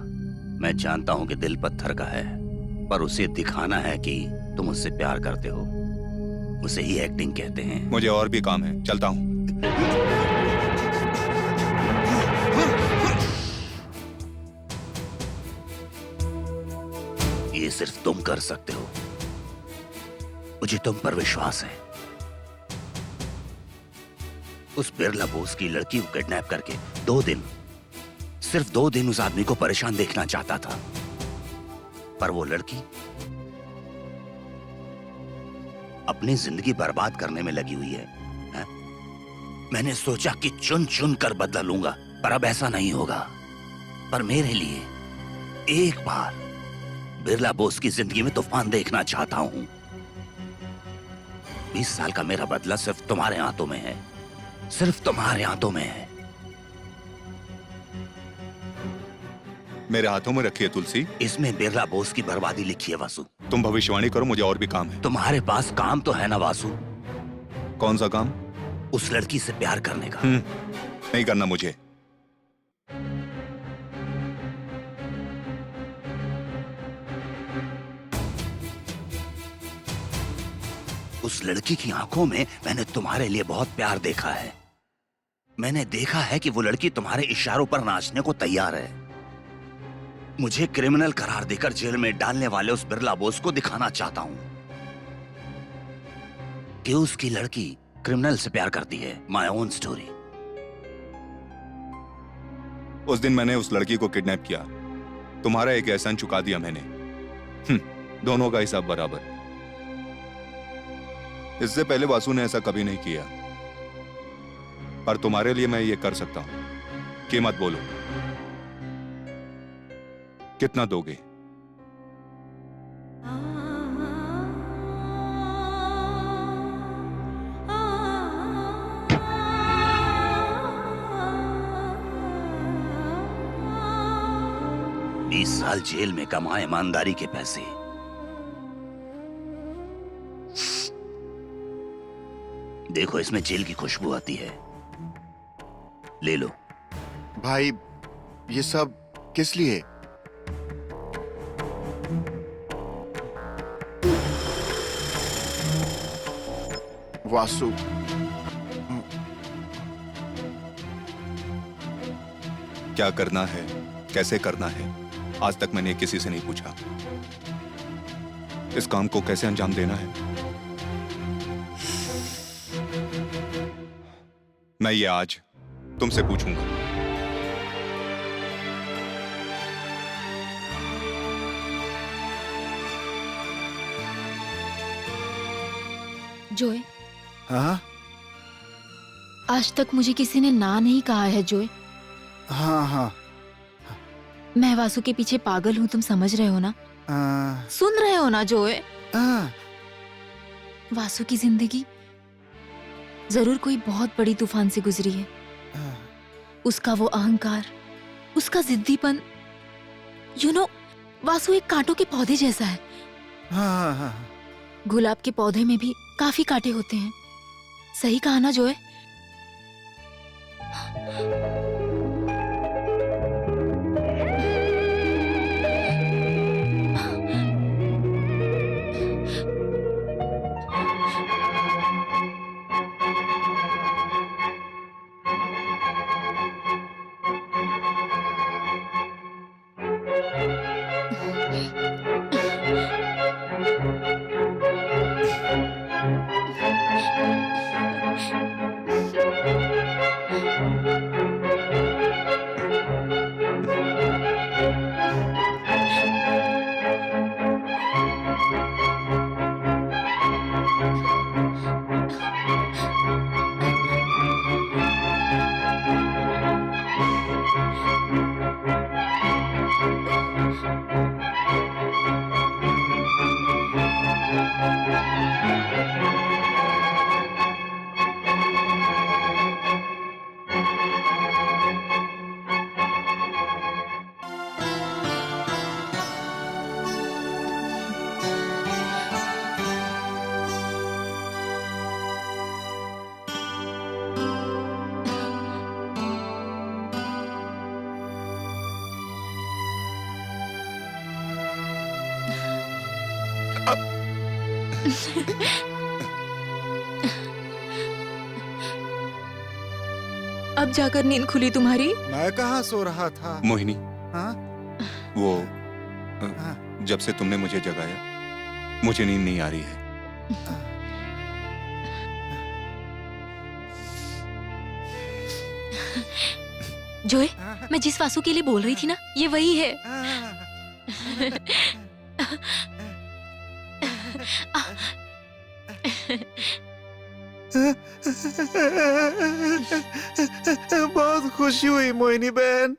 मैं जानता हूं कि दिल पत्थर का है, पर उसे दिखाना है कि तुम उससे प्यार करते हो। उसे ही एक्टिंग कहते हैं। मुझे और भी काम है, चलता हूं। सिर्फ तुम कर सकते हो। मुझे तुम पर विश्वास है। उस बिरला बोस की लड़की को किडनैप करके 2 दिन, सिर्फ 2 दिन उस आदमी को परेशान देखना चाहता था, पर वो लड़की अपनी जिंदगी बर्बाद करने में लगी हुई है। मैंने सोचा कि चुन चुन कर बदला लूंगा, पर अब ऐसा नहीं होगा। पर मेरे लिए एक बार बिरला बोस की जिंदगी में तूफान देखना चाहता हूं। 20 साल का मेरा बदला सिर्फ तुम्हारे हाथों में है, सिर्फ तुम्हारे हाथों में है। मेरे हाथों में रखी है तुलसी। इसमें बिरला बोस की बर्बादी लिखी है वासु। तुम भविष्यवाणी करो, मुझे और भी काम है। तुम्हारे पास काम तो है ना वासु? कौन सा काम? उस लड़की से प्यार करने का। नहीं करना मुझे। उस लड़की की आंखों में मैंने तुम्हारे लिए बहुत प्यार देखा है। मैंने देखा है कि वो लड़की तुम्हारे इशारों पर नाचने को तैयार है। मुझे क्रिमिनल करार देकर जेल में डालने वाले उस बिरला बोस को दिखाना चाहता हूं कि उसकी लड़की क्रिमिनल से प्यार करती है। My own story. उस दिन मैंने उस लड़की को किडनैप किया, तुम्हारा एक एहसान चुका दिया मैंने। दोनों का हिसाब बराबर। इससे पहले वासु ने ऐसा कभी नहीं किया, पर तुम्हारे लिए मैं ये कर सकता हूं। कीमत बोलो, कितना दोगे? बीस साल जेल में कमाए ईमानदारी के पैसे, देखो इसमें जेल की खुशबू आती है, ले लो। भाई ये सब किस लिए? वासु, क्या करना है, कैसे करना है, आज तक मैंने किसी से नहीं पूछा। इस काम को कैसे अंजाम देना है, मैं ये आज तुमसे पूछूंगा। जोए, हाँ आज तक मुझे किसी ने ना नहीं कहा है जोए। हाँ हाँ मैं वासु के पीछे पागल हूँ, तुम समझ रहे हो ना? सुन रहे हो ना जोए? वासु की जिंदगी जरूर कोई बहुत बड़ी तूफान से गुजरी है। उसका वो अहंकार, उसका जिद्दीपन, वासु एक कांटों के पौधे जैसा है। हाँ। गुलाब के पौधे में भी काफी कांटे होते हैं। सही कहा ना जोए? अब जाकर नींद खुली तुम्हारी? मैं कहाँ सो रहा था। मोहिनी, हाँ? जब से तुमने मुझे जगाया मुझे नींद नहीं आ रही है। जोए, मैं जिस वासु के लिए बोल रही थी ना, ये वही है। बहुत खुशी हुई मोहिनी बहन।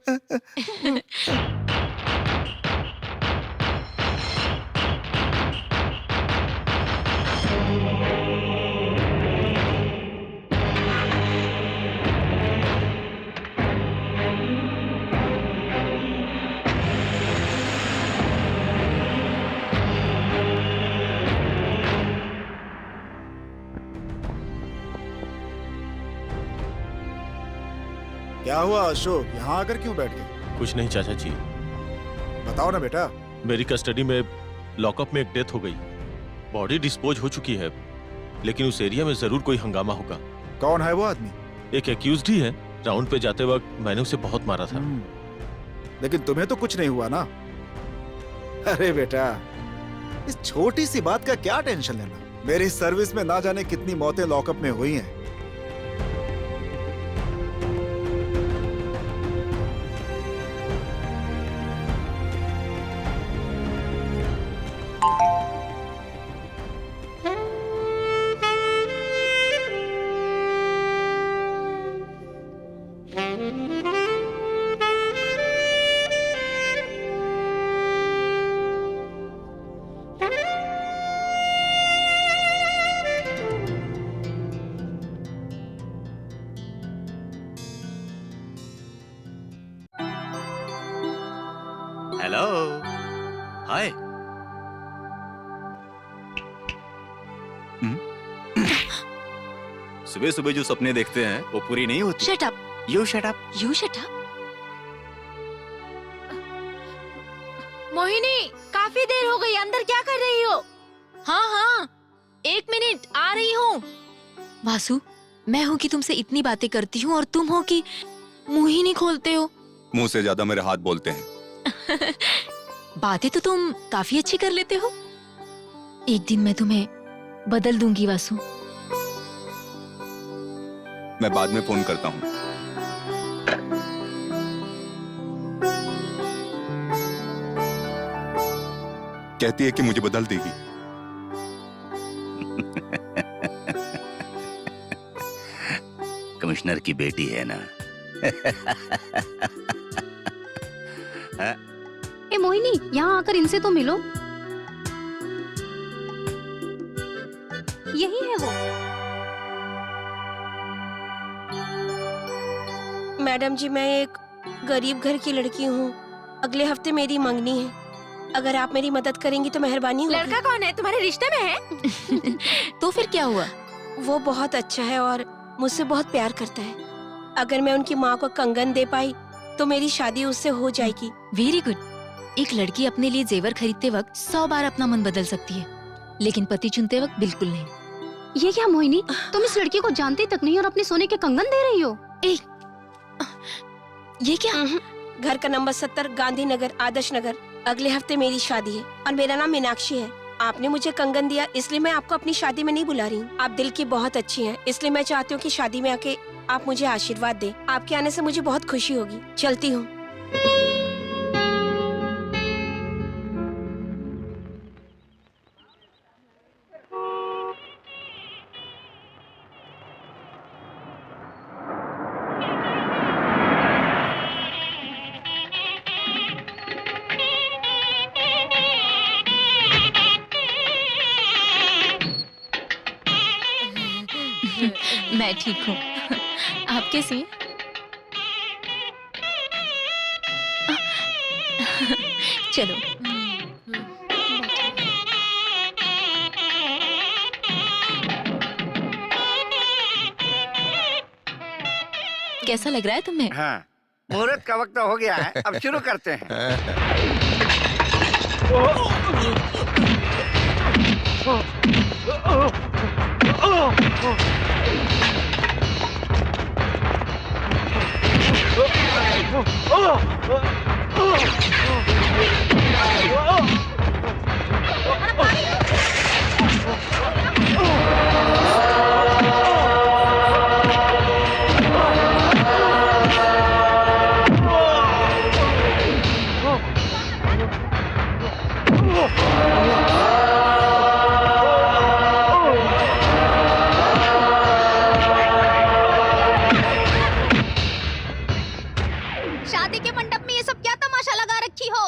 क्या हुआ अशोक, यहाँ आकर क्यों बैठ गए? कुछ नहीं चाचा जी, बताओ ना बेटा। मेरी कस्टडी में लॉकअप में एक डेथ हो गई। बॉडी डिस्पोज हो चुकी है, लेकिन उस एरिया में जरूर कोई हंगामा होगा। कौन है वो आदमी? एक एक्यूज्ड ही है। राउंड पे जाते वक्त मैंने उसे बहुत मारा था। लेकिन तुम्हें तो कुछ नहीं हुआ ना? अरे बेटा, इस छोटी सी बात का क्या टेंशन लेना। मेरी सर्विस में ना जाने कितनी मौतें लॉकअप में हुई हैं। हेलो, हाय। सुबह सुबह जो सपने देखते हैं वो पूरी नहीं होती। Shut up. You shut up. You shut up. Mohini, काफी देर हो गई, अंदर क्या कर रही हो? हाँ हाँ, 1 मिनट आ रही हूँ। वासु, मैं हूँ कि तुमसे इतनी बातें करती हूँ और तुम हो कि मुंह ही नहीं खोलते हो। मुंह से ज्यादा मेरे हाथ बोलते हैं। बातें तो तुम काफी अच्छी कर लेते हो। एक दिन मैं तुम्हें बदल दूंगी वासु। मैं बाद में फोन करता हूँ। कहती है कि मुझे बदल देगी। कमिश्नर की बेटी है ना। ए मोहिनी, यहाँ आकर इनसे तो मिलो। यही है वो। मैडम जी, मैं एक गरीब घर की लड़की हूँ। अगले हफ्ते मेरी मंगनी है। अगर आप मेरी मदद करेंगी तो मेहरबानी होगी। लड़का कौन है? तुम्हारे रिश्ते में है? तो फिर क्या हुआ? वो बहुत अच्छा है और मुझसे बहुत प्यार करता है। अगर मैं उनकी माँ को कंगन दे पाई तो मेरी शादी उससे हो जाएगी। Very good. एक लड़की अपने लिए जेवर खरीदते वक्त 100 बार अपना मन बदल सकती है, लेकिन पति चुनते वक्त बिल्कुल नहीं। ये क्या मोहिनी, तुम इस लड़की को जानती तक नहीं और अपने सोने के कंगन दे रही हो? ये क्या? घर का नंबर 70, गांधी नगर, आदर्श नगर। अगले हफ्ते मेरी शादी है और मेरा नाम मीनाक्षी है। आपने मुझे कंगन दिया, इसलिए मैं आपको अपनी शादी में नहीं बुला रही हूँ। आप दिल की बहुत अच्छी हैं, इसलिए मैं चाहती हूँ कि शादी में आके आप मुझे आशीर्वाद दें। आपके आने से मुझे बहुत खुशी होगी। चलती हूँ। मैं ठीक हूँ। आप कैसी हैं? चलो। कैसा लग रहा है तुम्हें? हाँ, मुहूर्त का वक्त हो गया है, अब शुरू करते हैं। शादी के मंडप में ये सब क्या तमाशा लगा रखी हो?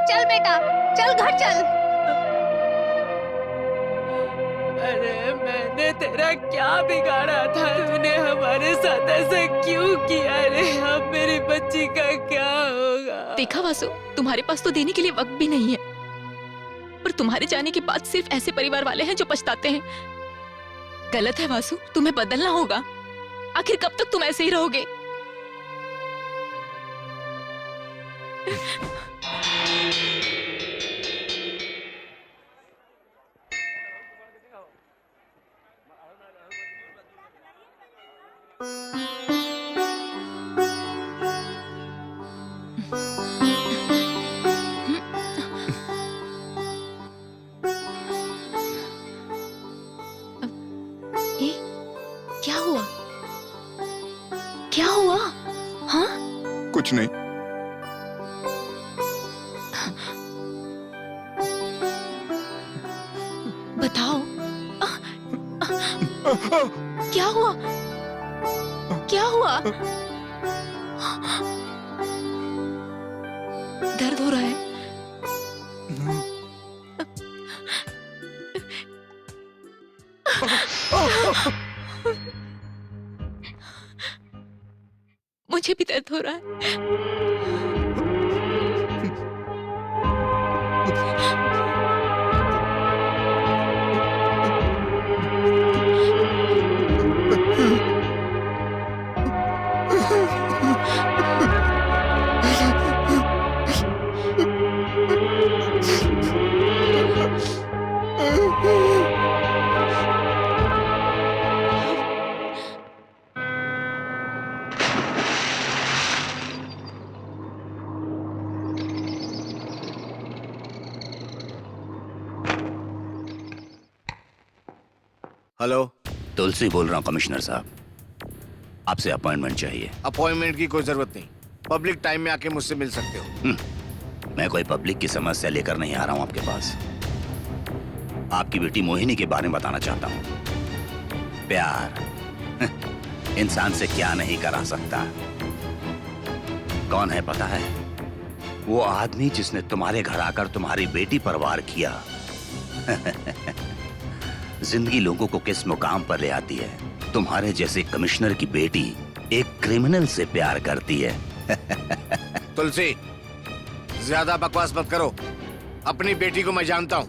चल बेटा, चल घर चल। अरे मैंने तेरा क्या बिगाड़ा था? तूने हमारे साथ ऐसा क्यों किया रे? अब मेरी बच्ची का क्या होगा? देखा वासु, तुम्हारे पास तो देने के लिए वक्त भी नहीं है, पर तुम्हारे जाने के बाद सिर्फ ऐसे परिवार वाले हैं जो पछताते हैं। गलत है वासु, तुम्हें बदलना होगा। आखिर कब तक तुम ऐसे ही रहोगे? क्या हुआ? क्या हुआ? हाँ? कुछ नहीं। बताओ। क्या हुआ? क्या हुआ? दर्द हो रहा है? मुझे भी दर्द हो रहा है। हेलो, तुलसी बोल रहा हूँ कमिश्नर साहब, आपसे अपॉइंटमेंट चाहिए। अपॉइंटमेंट की कोई जरूरत नहीं, पब्लिक टाइम में आके मुझसे मिल सकते हो। मैं कोई पब्लिक की समस्या लेकर नहीं आ रहा हूँ आपके पास। आपकी बेटी मोहिनी के बारे में बताना चाहता हूँ। प्यार इंसान से क्या नहीं करा सकता। कौन है पता है? वो आदमी जिसने तुम्हारे घर आकर तुम्हारी बेटी पर वार किया। जिंदगी लोगों को किस मुकाम पर ले आती है। तुम्हारे जैसे कमिश्नर की बेटी एक क्रिमिनल से प्यार करती है। तुलसी, ज्यादा बकवास मत करो। अपनी बेटी को मैं जानता हूँ।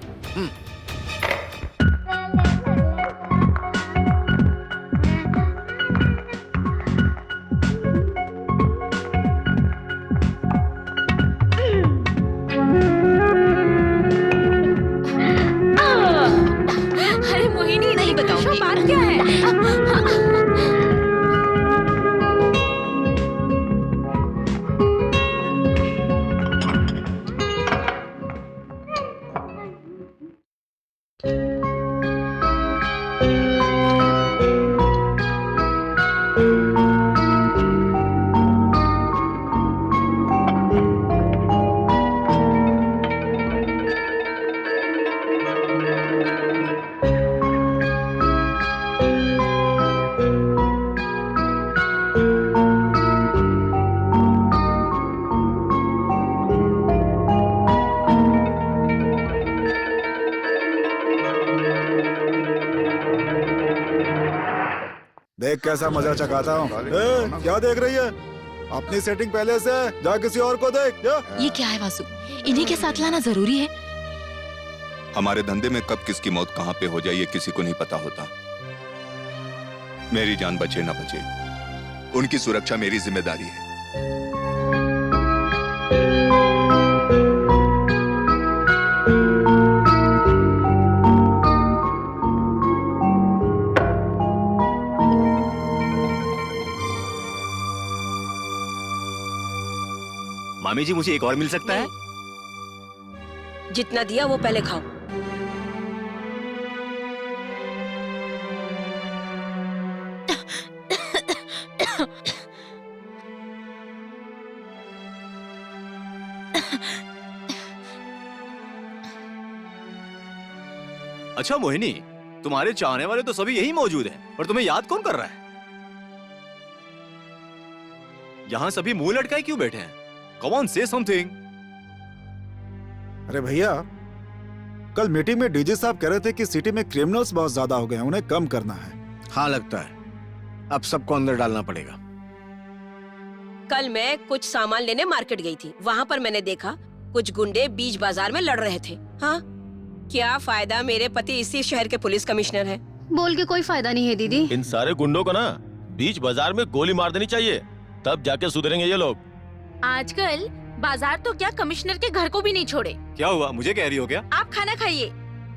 अरे मोहिनी, नहीं बताऊंगी। बात क्या है? देख कैसा मजा चकाता हूँ। क्या देख रही है? अपनी सेटिंग पहले से है, जा किसी और को देख। जा। ये क्या है वासु? इन्हीं के साथ लाना जरूरी है? हमारे धंधे में कब किसकी मौत कहाँ पे हो जाए ये किसी को नहीं पता होता। मेरी जान बचे ना बचे, उनकी सुरक्षा मेरी जिम्मेदारी है। मामी जी, मुझे एक और मिल सकता है? जितना दिया वो पहले खाओ। अच्छा मोहिनी, तुम्हारे चाहने वाले तो सभी यही मौजूद हैं, पर तुम्हें याद कौन कर रहा है? यहाँ सभी मुंह लटकाए क्यों बैठे हैं? Come on, say something. अरे भैया, कल मीटिंग में डीजी साहब कह रहे थे कि सिटी में क्रिमिनल्स बहुत ज्यादा हो गए हैं, उन्हें कम करना है। हाँ लगता है अब सबको अंदर डालना पड़ेगा। कल मैं कुछ सामान लेने मार्केट गई थी, वहाँ पर मैंने देखा कुछ गुंडे बीच बाजार में लड़ रहे थे। हाँ, क्या फायदा, मेरे पति इसी शहर के पुलिस कमिश्नर हैं। बोल के कोई फायदा नहीं है दीदी। इन सारे गुंडों को ना बीच बाजार में गोली मार देनी चाहिए, तब जाके सुधरेंगे ये लोग। आजकल बाजार तो क्या कमिश्नर के घर को भी नहीं छोड़े। क्या हुआ, मुझे कह रही हो क्या? आप खाना खाइए।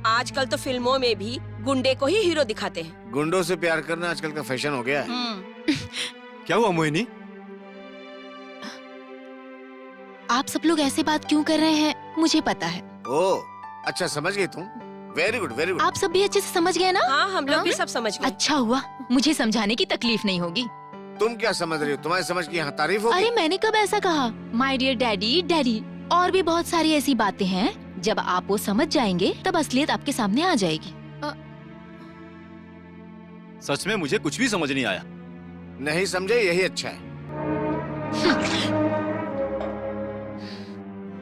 आजकल तो फिल्मों में भी गुंडे को ही हीरो दिखाते हैं। गुंडों से प्यार करना आजकल का फैशन हो गया है। क्या हुआ मोहिनी? आप सब लोग ऐसे बात क्यों कर रहे हैं मुझे पता है। ओह, अच्छा समझ गई तुम। Very good very good. आप सब भी अच्छे से समझ गए ना? हाँ, हम लोग भी सब समझ गए। अच्छा हुआ, मुझे समझाने की तकलीफ नहीं होगी। तुम क्या समझ रही हो? तुम्हारी समझ की यहाँ तारीफ होगी। अरे मैंने कब ऐसा कहा? My dear daddy, daddy. और भी बहुत सारी ऐसी बातें हैं, जब आप वो समझ जाएंगे तब असलियत आपके सामने आ जाएगी। सच में मुझे कुछ भी समझ नहीं आया। नहीं समझे, यही अच्छा है।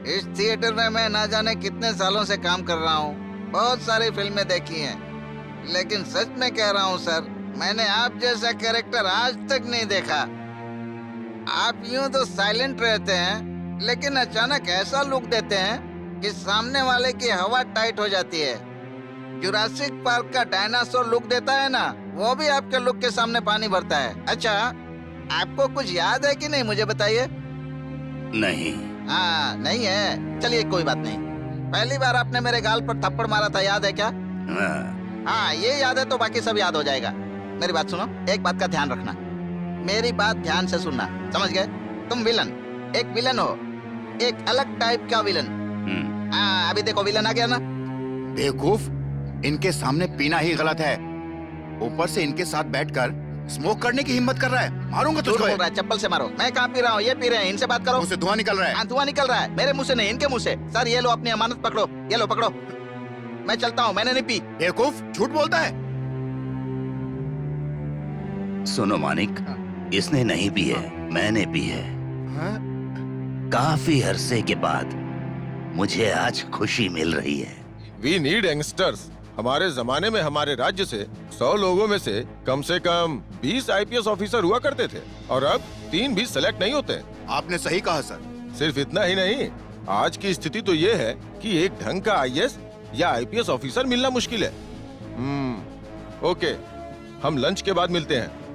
इस थिएटर में मैं ना जाने कितने सालों से काम कर रहा हूँ, बहुत सारी फिल्में देखी हैं, लेकिन सच में कह रहा हूँ सर, मैंने आप जैसा कैरेक्टर आज तक नहीं देखा। आप यूं तो साइलेंट रहते हैं, लेकिन अचानक ऐसा लुक देते हैं कि सामने वाले की हवा टाइट हो जाती है। जुरासिक पार्क का डायनासोर लुक देता है ना, वो भी आपके लुक के सामने पानी भरता है। अच्छा, आपको कुछ याद है कि नहीं, मुझे बताइए। नहीं। हाँ, नहीं है, चलिए कोई बात नहीं। पहली बार आपने मेरे गाल पर थप्पड़ मारा था, याद है क्या? हाँ, ये याद है तो बाकी सब याद हो जाएगा। मेरी बात सुनो, एक बात का ध्यान रखना, मेरी बात ध्यान से सुनना, समझ गए? तुम विलन, एक विलन हो, एक अलग टाइप का विलन। हाँ, अभी देखो विलन आ गया ना। बेवकूफ, इनके सामने पीना ही गलत है, ऊपर से इनके साथ बैठकर स्मोक करने की हिम्मत कर रहा है। मारूंगा तुझको। बोल रहा है, चप्पल से मारो। मैं कहाँ पी रहा हूँ, ये पी रहे हैं, इनसे बात करो। मुंह से धुआं निकल रहा है। हाँ, धुआं निकल रहा है, मेरे मुंह से नहीं, इनके मुंह से। सर ये लो अपनी अमानत पकड़ो, ये लो पकड़ो। मैं चलता हूँ, मैंने नहीं पी। बेवकूफ, झूठ बोलता है। सुनो मानिक, इसने नहीं पी है, मैंने पी है। काफी अरसे के बाद मुझे आज खुशी मिल रही है। We need youngsters. हमारे जमाने में हमारे राज्य से 100 लोगों में से कम 20 आईपीएस ऑफिसर हुआ करते थे, और अब 3 भी सेलेक्ट नहीं होते। आपने सही कहा सर। सिर्फ इतना ही नहीं, आज की स्थिति तो ये है कि एक ढंग का आईएएस या आईपीएस ऑफिसर मिलना मुश्किल है। ओके, हम लंच के बाद मिलते हैं।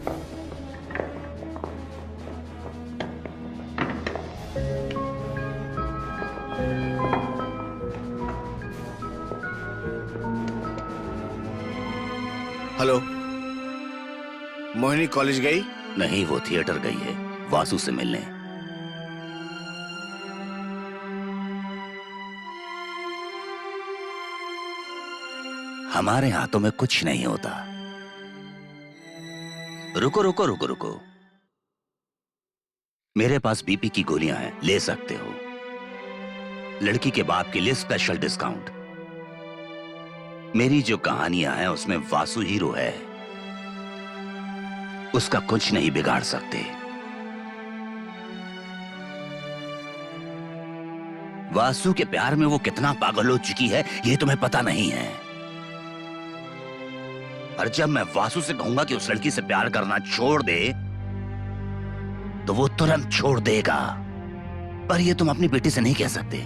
हेलो, मोहिनी कॉलेज गई? नहीं, वो थिएटर गई है वासु से मिलने। हमारे हाथों में कुछ नहीं होता। रुको रुको रुको रुको, मेरे पास बीपी की गोलियां हैं, ले सकते हो। लड़की के बाप के लिए स्पेशल डिस्काउंट। मेरी जो कहानियां हैं उसमें वासु हीरो है, उसका कुछ नहीं बिगाड़ सकते। वासु के प्यार में वो कितना पागल हो चुकी है ये तुम्हें पता नहीं है। और जब मैं वासु से कहूंगा कि उस लड़की से प्यार करना छोड़ दे तो वो तुरंत छोड़ देगा, पर ये तुम अपनी बेटी से नहीं कह सकते।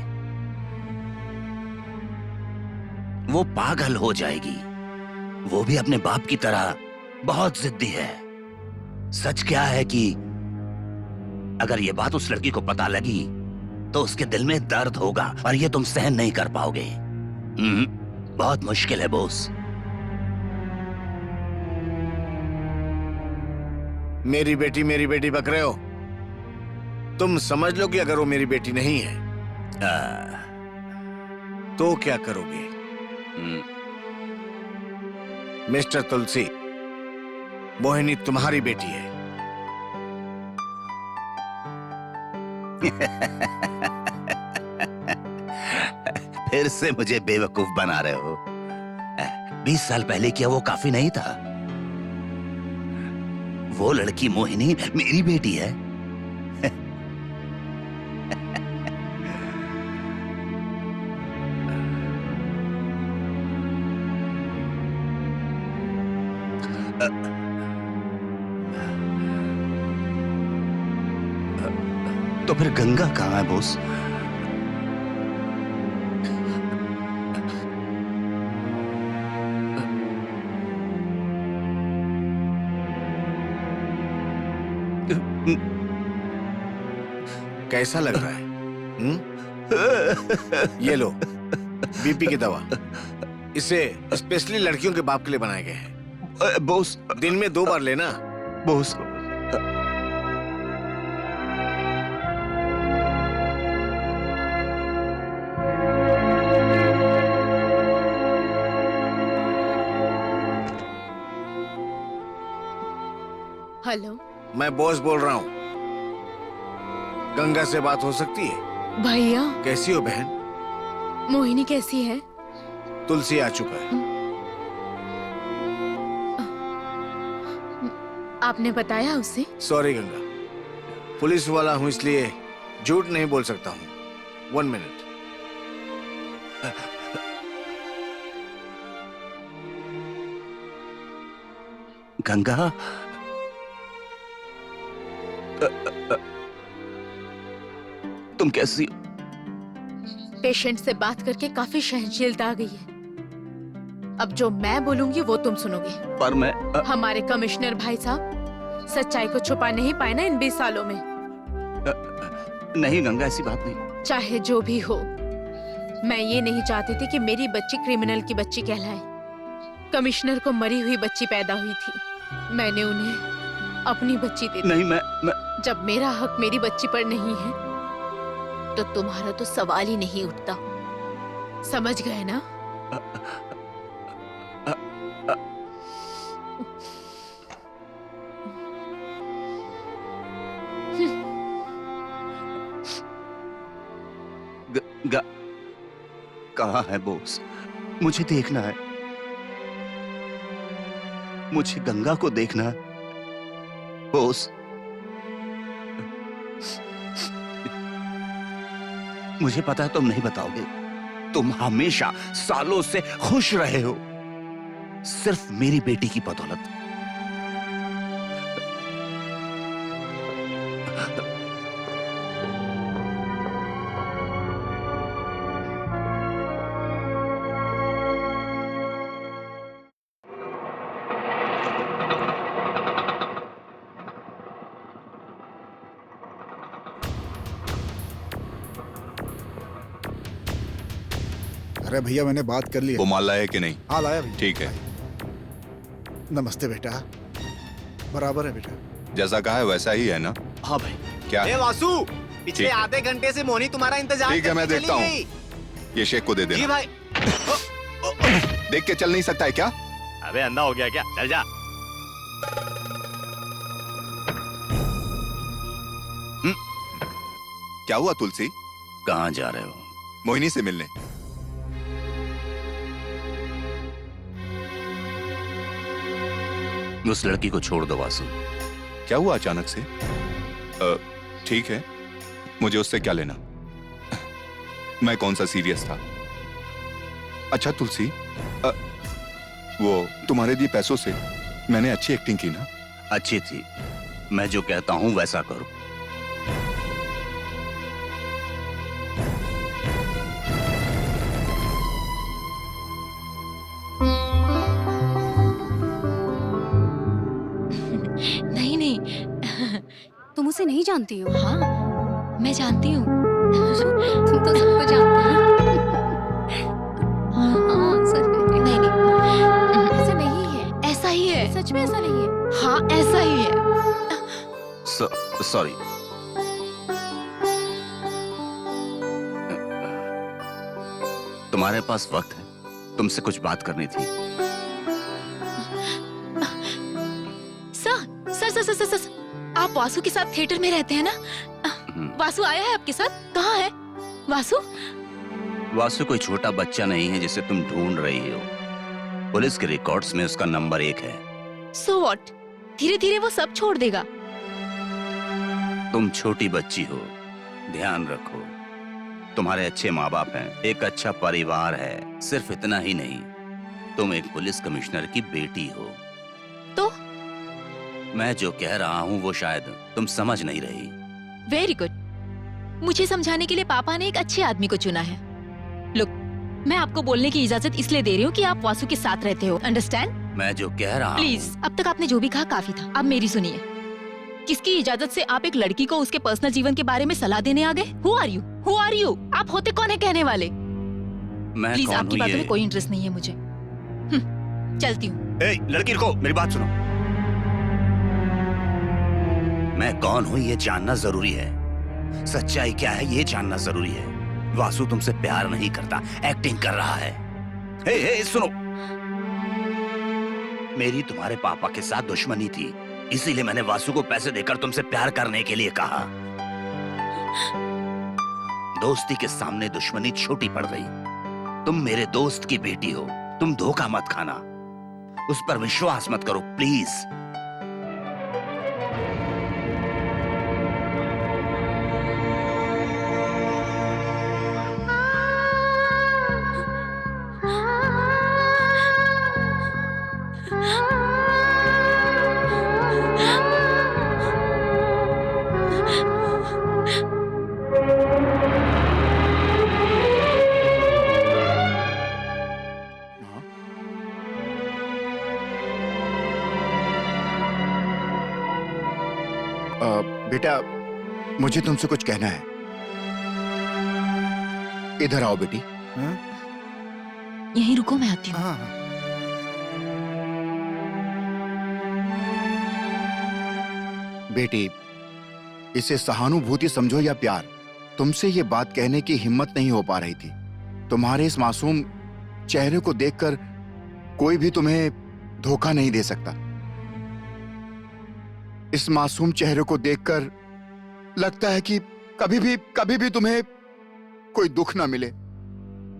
वो पागल हो जाएगी। वो भी अपने बाप की तरह बहुत जिद्दी है। सच क्या है कि अगर ये बात उस लड़की को पता लगी तो उसके दिल में दर्द होगा और ये तुम सहन नहीं कर पाओगे। बहुत मुश्किल है बॉस। मेरी बेटी बक रहे हो? तुम समझ लो कि अगर वो मेरी बेटी नहीं है तो क्या करोगे? मिस्टर तुलसी, मोहिनी तुम्हारी बेटी है। फिर से मुझे बेवकूफ बना रहे हो। 20 साल पहले क्या वो काफी नहीं था? वो लड़की मोहिनी मेरी बेटी है। तो फिर गंगा कहाँ है बॉस? कैसा लग रहा है? ये लो बीपी की दवा। इसे स्पेशली लड़कियों के बाप के लिए बनाए गए हैं। बॉस, दिन में 2 बार लेना। बॉस, हेलो, मैं बॉस बोल रहा हूँ। गंगा से बात हो सकती है? भैया। कैसी हो बहन? मोहिनी कैसी है? तुलसी आ चुका है। आपने बताया उसे? सॉरी गंगा, पुलिस वाला हूँ इसलिए झूठ नहीं बोल सकता हूँ। 1 मिनट। गंगा, तुम कैसी हो? पेशेंट से बात करके काफी सहनशीलता आ गई है। अब जो मैं बोलूंगी वो तुम सुनोगे। पर मैं हमारे कमिश्नर भाई साहब सच्चाई को छुपा नहीं पाए ना इन 20 सालों में। नहीं गंगा, ऐसी बात नहीं। चाहे जो भी हो, मैं ये नहीं चाहती थी कि मेरी बच्ची क्रिमिनल की बच्ची कहलाए। कमिश्नर को मरी हुई बच्ची पैदा हुई थी, मैंने उन्हें अपनी बच्ची दे दी। नहीं, मैं जब मेरा हक मेरी बच्ची पर नहीं है तो तुम्हारा तो सवाल ही नहीं उठता। समझ गए ना? कहाँ है बॉस? मुझे देखना है। मुझे गंगा को देखना है बॉस। मुझे पता है तुम नहीं बताओगे। तुम हमेशा सालों से खुश रहे हो, सिर्फ मेरी बेटी की बदौलत। अरे भैया, मैंने बात कर ली है। वो माल लाया है कि नहीं? हाँ, लाया भैया। ठीक है। नमस्ते बेटा। बराबर है बेटा। जैसा कहा है वैसा ही है ना? हाँ भाई। क्या ए है? वासु, पिछले ठीक। आधे घंटे से मोनी तुम्हारा इंतजार ठीक है, मैं करके देखता चली हूँ। गई। ये शेख को दे जी देना। भाई। देख के चल नहीं सकता है क्या? अबे अंधा हो गया क्या? चल जा। क्या हुआ तुलसी? कहाँ जा रहे हो? मोहिनी से मिलने। उस लड़की को छोड़ दो वासु। क्या हुआ अचानक से? ठीक है, मुझे उससे क्या लेना? मैं कौन सा सीरियस था? अच्छा तुलसी, वो तुम्हारे दिए पैसों से मैंने अच्छी एक्टिंग की ना? अच्छी थी। मैं जो कहता हूं वैसा करो। नहीं नहीं, तुम उसे नहीं जानती हो? हाँ मैं जानती हूँ। तुम तो सबको जानती हो। हाँ, सच में। नहीं नहीं, ऐसा नहीं है। ऐसा ही है। सच में ऐसा नहीं है। हाँ ऐसा ही है। सॉरी। तुम्हारे पास वक्त है? तुमसे कुछ बात करनी थी। सर, आप वासु के साथ थिएटर में रहते हैं ना? वासु आया है आपके साथ? कहाँ है वासु? वासु कोई छोटा बच्चा नहीं है जिसे तुम ढूंढ रही हो। पुलिस के रिकॉर्ड्स में उसका नंबर 1 है। So what? धीरे धीरे वो सब छोड़ देगा। तुम छोटी बच्ची हो, ध्यान रखो। तुम्हारे अच्छे माँ बाप हैं, एक अच्छा परिवार है। सिर्फ इतना ही नहीं, तुम एक पुलिस कमिश्नर की बेटी हो। तो मैं जो कह रहा हूँ वो शायद तुम समझ नहीं रही। Very good. मुझे समझाने के लिए पापा ने एक अच्छे आदमी को चुना है। लुक, मैं आपको बोलने की इजाजत इसलिए दे रही हूँ कि आप वासु के साथ रहते हो। अंडरस्टैंड? मैं जो कह रहा हूँ। प्लीज, अब तक आपने जो भी कहा काफी था। अब मेरी सुनिए। किसकी इजाजत से आप एक लड़की को उसके पर्सनल जीवन के बारे में सलाह देने आ गए? Who are you? Who are you? आप होते कौन है कहने वाले? मैं प्लीज, कौन आपकी हूँ बातों ये? में कोई इंटरेस्ट नहीं है मुझे। चलती हूँ। लड़की रुको, मेरी बात सुनो। मैं कौन हूँ ये जानना जरूरी है। सच्चाई क्या है ये जानना जरूरी है। वासु तुमसे प्यार नहीं करता, एक्टिंग कर रहा है। हे, सुनो, मेरी तुम्हारे पापा के साथ दुश्मनी थी, इसीलिए मैंने वासु को पैसे देकर तुमसे प्यार करने के लिए कहा। दोस्ती के सामने दुश्मनी छोटी पड़ गई। तुम मेरे दोस्त की बेटी हो, तुम धोखा मत खाना। उस पर विश्वास मत करो प्लीज। बेटा, मुझे तुमसे कुछ कहना है। इधर आओ बेटी। यहीं रुको, मैं आती हूँ। बेटी, इसे सहानुभूति समझो या प्यार, तुमसे ये बात कहने की हिम्मत नहीं हो पा रही थी। तुम्हारे इस मासूम चेहरे को देखकर कोई भी तुम्हें धोखा नहीं दे सकता। इस मासूम चेहरे को देखकर लगता है कि कभी भी तुम्हें कोई दुख ना मिले।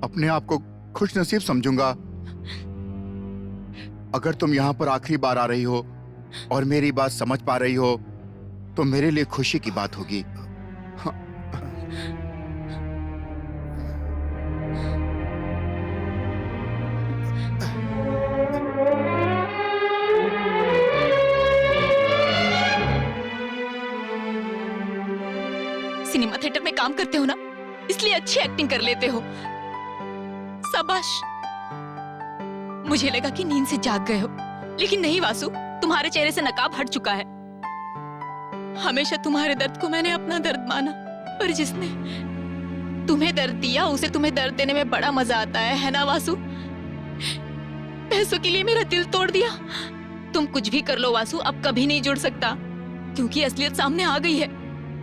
अपने आप को खुशनसीब समझूंगा अगर तुम यहां पर आखिरी बार आ रही हो और मेरी बात समझ पा रही हो तो मेरे लिए खुशी की बात होगी। सिनेमा थिएटर में काम करते हो ना, इसलिए अच्छी एक्टिंग कर लेते हो। शाबाश। मुझे लगा कि नींद से जाग गए हो, लेकिन नहीं वासु, तुम्हारे चेहरे से नकाब हट चुका है। हमेशा तुम्हारे दर्द को मैंने अपना दर्द माना, पर जिसने तुम्हें दर्द दिया उसे तुम्हें दर्द देने में बड़ा मजा आता है ना वासु? पैसों के लिए मेरा दिल तोड़ दिया। तुम कुछ भी कर लो वासु, अब कभी नहीं जुड़ सकता, क्योंकि असलियत सामने आ गई है।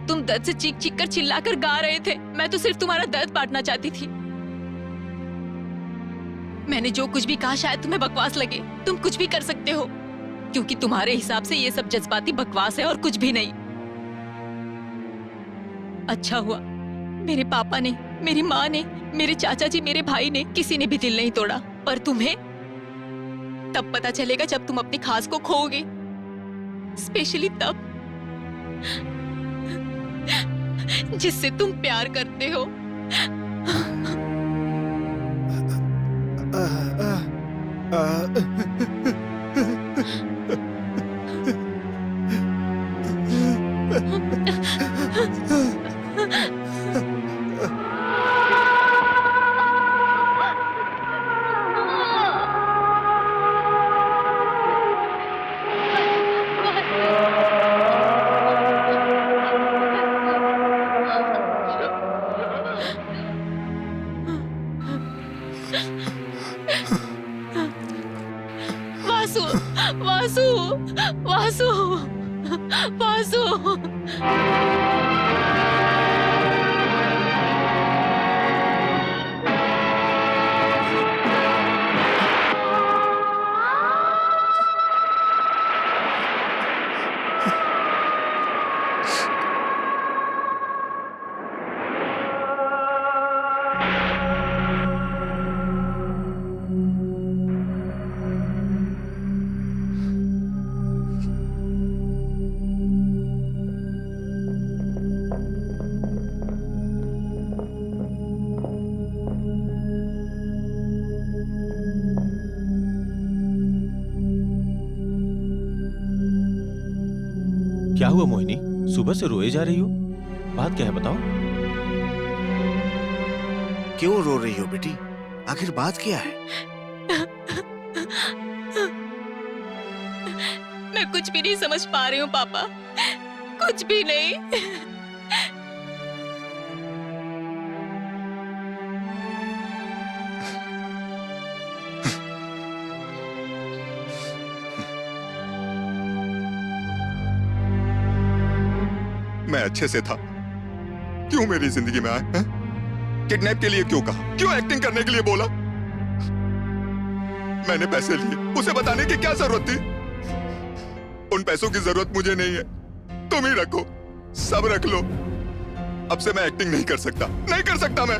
तुम दर्द से चीख चीख कर चिल्लाकर गा रहे थे, मैं तो सिर्फ तुम्हारा दर्द बांटना चाहती थी। मैंने जो कुछ भी कहा शायद तुम्हें बकवास लगे। तुम कुछ भी कर सकते हो, क्योंकि तुम्हारे हिसाब से ये सब जज्बाती बकवास है और कुछ भी नहीं। अच्छा हुआ मेरे पापा ने, मेरी माँ ने, मेरे चाचा जी, मेरे भाई ने, किसी ने भी दिल नहीं तोड़ा। पर तुम्हें तब पता चलेगा जब तुम अपनी खास को खोओगे, स्पेशली तब जिससे तुम प्यार करते हो। वासु, वासु, वासु, वासु। क्या हुआ मोहिनी? सुबह से रोए जा रही हो, बात क्या है बताओ? क्यों रो रही हो बेटी? आखिर बात क्या है? मैं कुछ भी नहीं समझ पा रही हूँ पापा, कुछ भी नहीं। मैं अच्छे से था, क्यों मेरी जिंदगी में आए? किडनैप के लिए क्यों कहा? क्यों एक्टिंग करने के लिए बोला? मैंने पैसे लिए, उसे बताने की क्या जरूरत थी? उन पैसों की जरूरत मुझे नहीं है, तुम ही रखो, सब रख लो। अब से मैं एक्टिंग नहीं कर सकता, नहीं कर सकता मैं।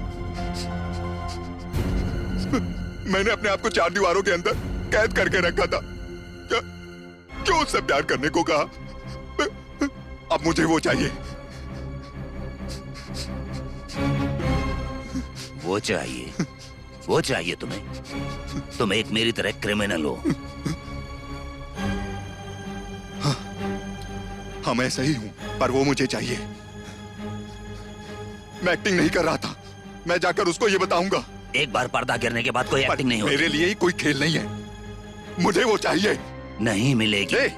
मैंने अपने आप को 4 दीवारों के अंदर कैद करके रखा था। क्यों उससे प्यार करने को कहा? अब मुझे वो चाहिए। वो चाहिए तुम्हें? तुम एक मेरी तरह क्रिमिनल हो। हाँ, मैं सही हूं, पर वो मुझे चाहिए। मैं एक्टिंग नहीं कर रहा था, मैं जाकर उसको ये बताऊंगा। एक बार पर्दा गिरने के बाद कोई एक्टिंग नहीं होती। मेरे लिए ही कोई खेल नहीं है, मुझे वो चाहिए। नहीं मिलेगी।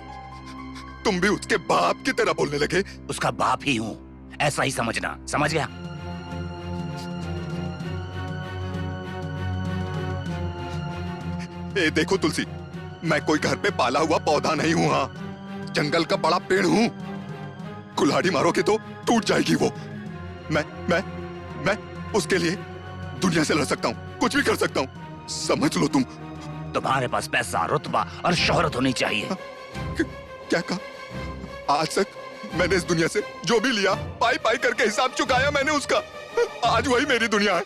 तुम भी उसके बाप की तरह बोलने लगे। उसका बाप ही हूँ, ऐसा ही समझना, समझ गया? ए देखो तुलसी, मैं कोई घर पे पाला हुआ पौधा नहीं हूँ। हाँ, जंगल का बड़ा पेड़ हूँ। कुल्हाड़ी मारोगे तो टूट जाएगी वो। मैं उसके लिए दुनिया से लड़ सकता हूँ, कुछ भी कर सकता हूँ, समझ लो तुम। तुम्हारे पास पैसा, रुतबा और शोहरत होनी चाहिए। क्या कहा? आज तक मैंने इस दुनिया से जो भी लिया, पाई पाई करके हिसाब चुकाया मैंने उसका। आज वही मेरी दुनिया है,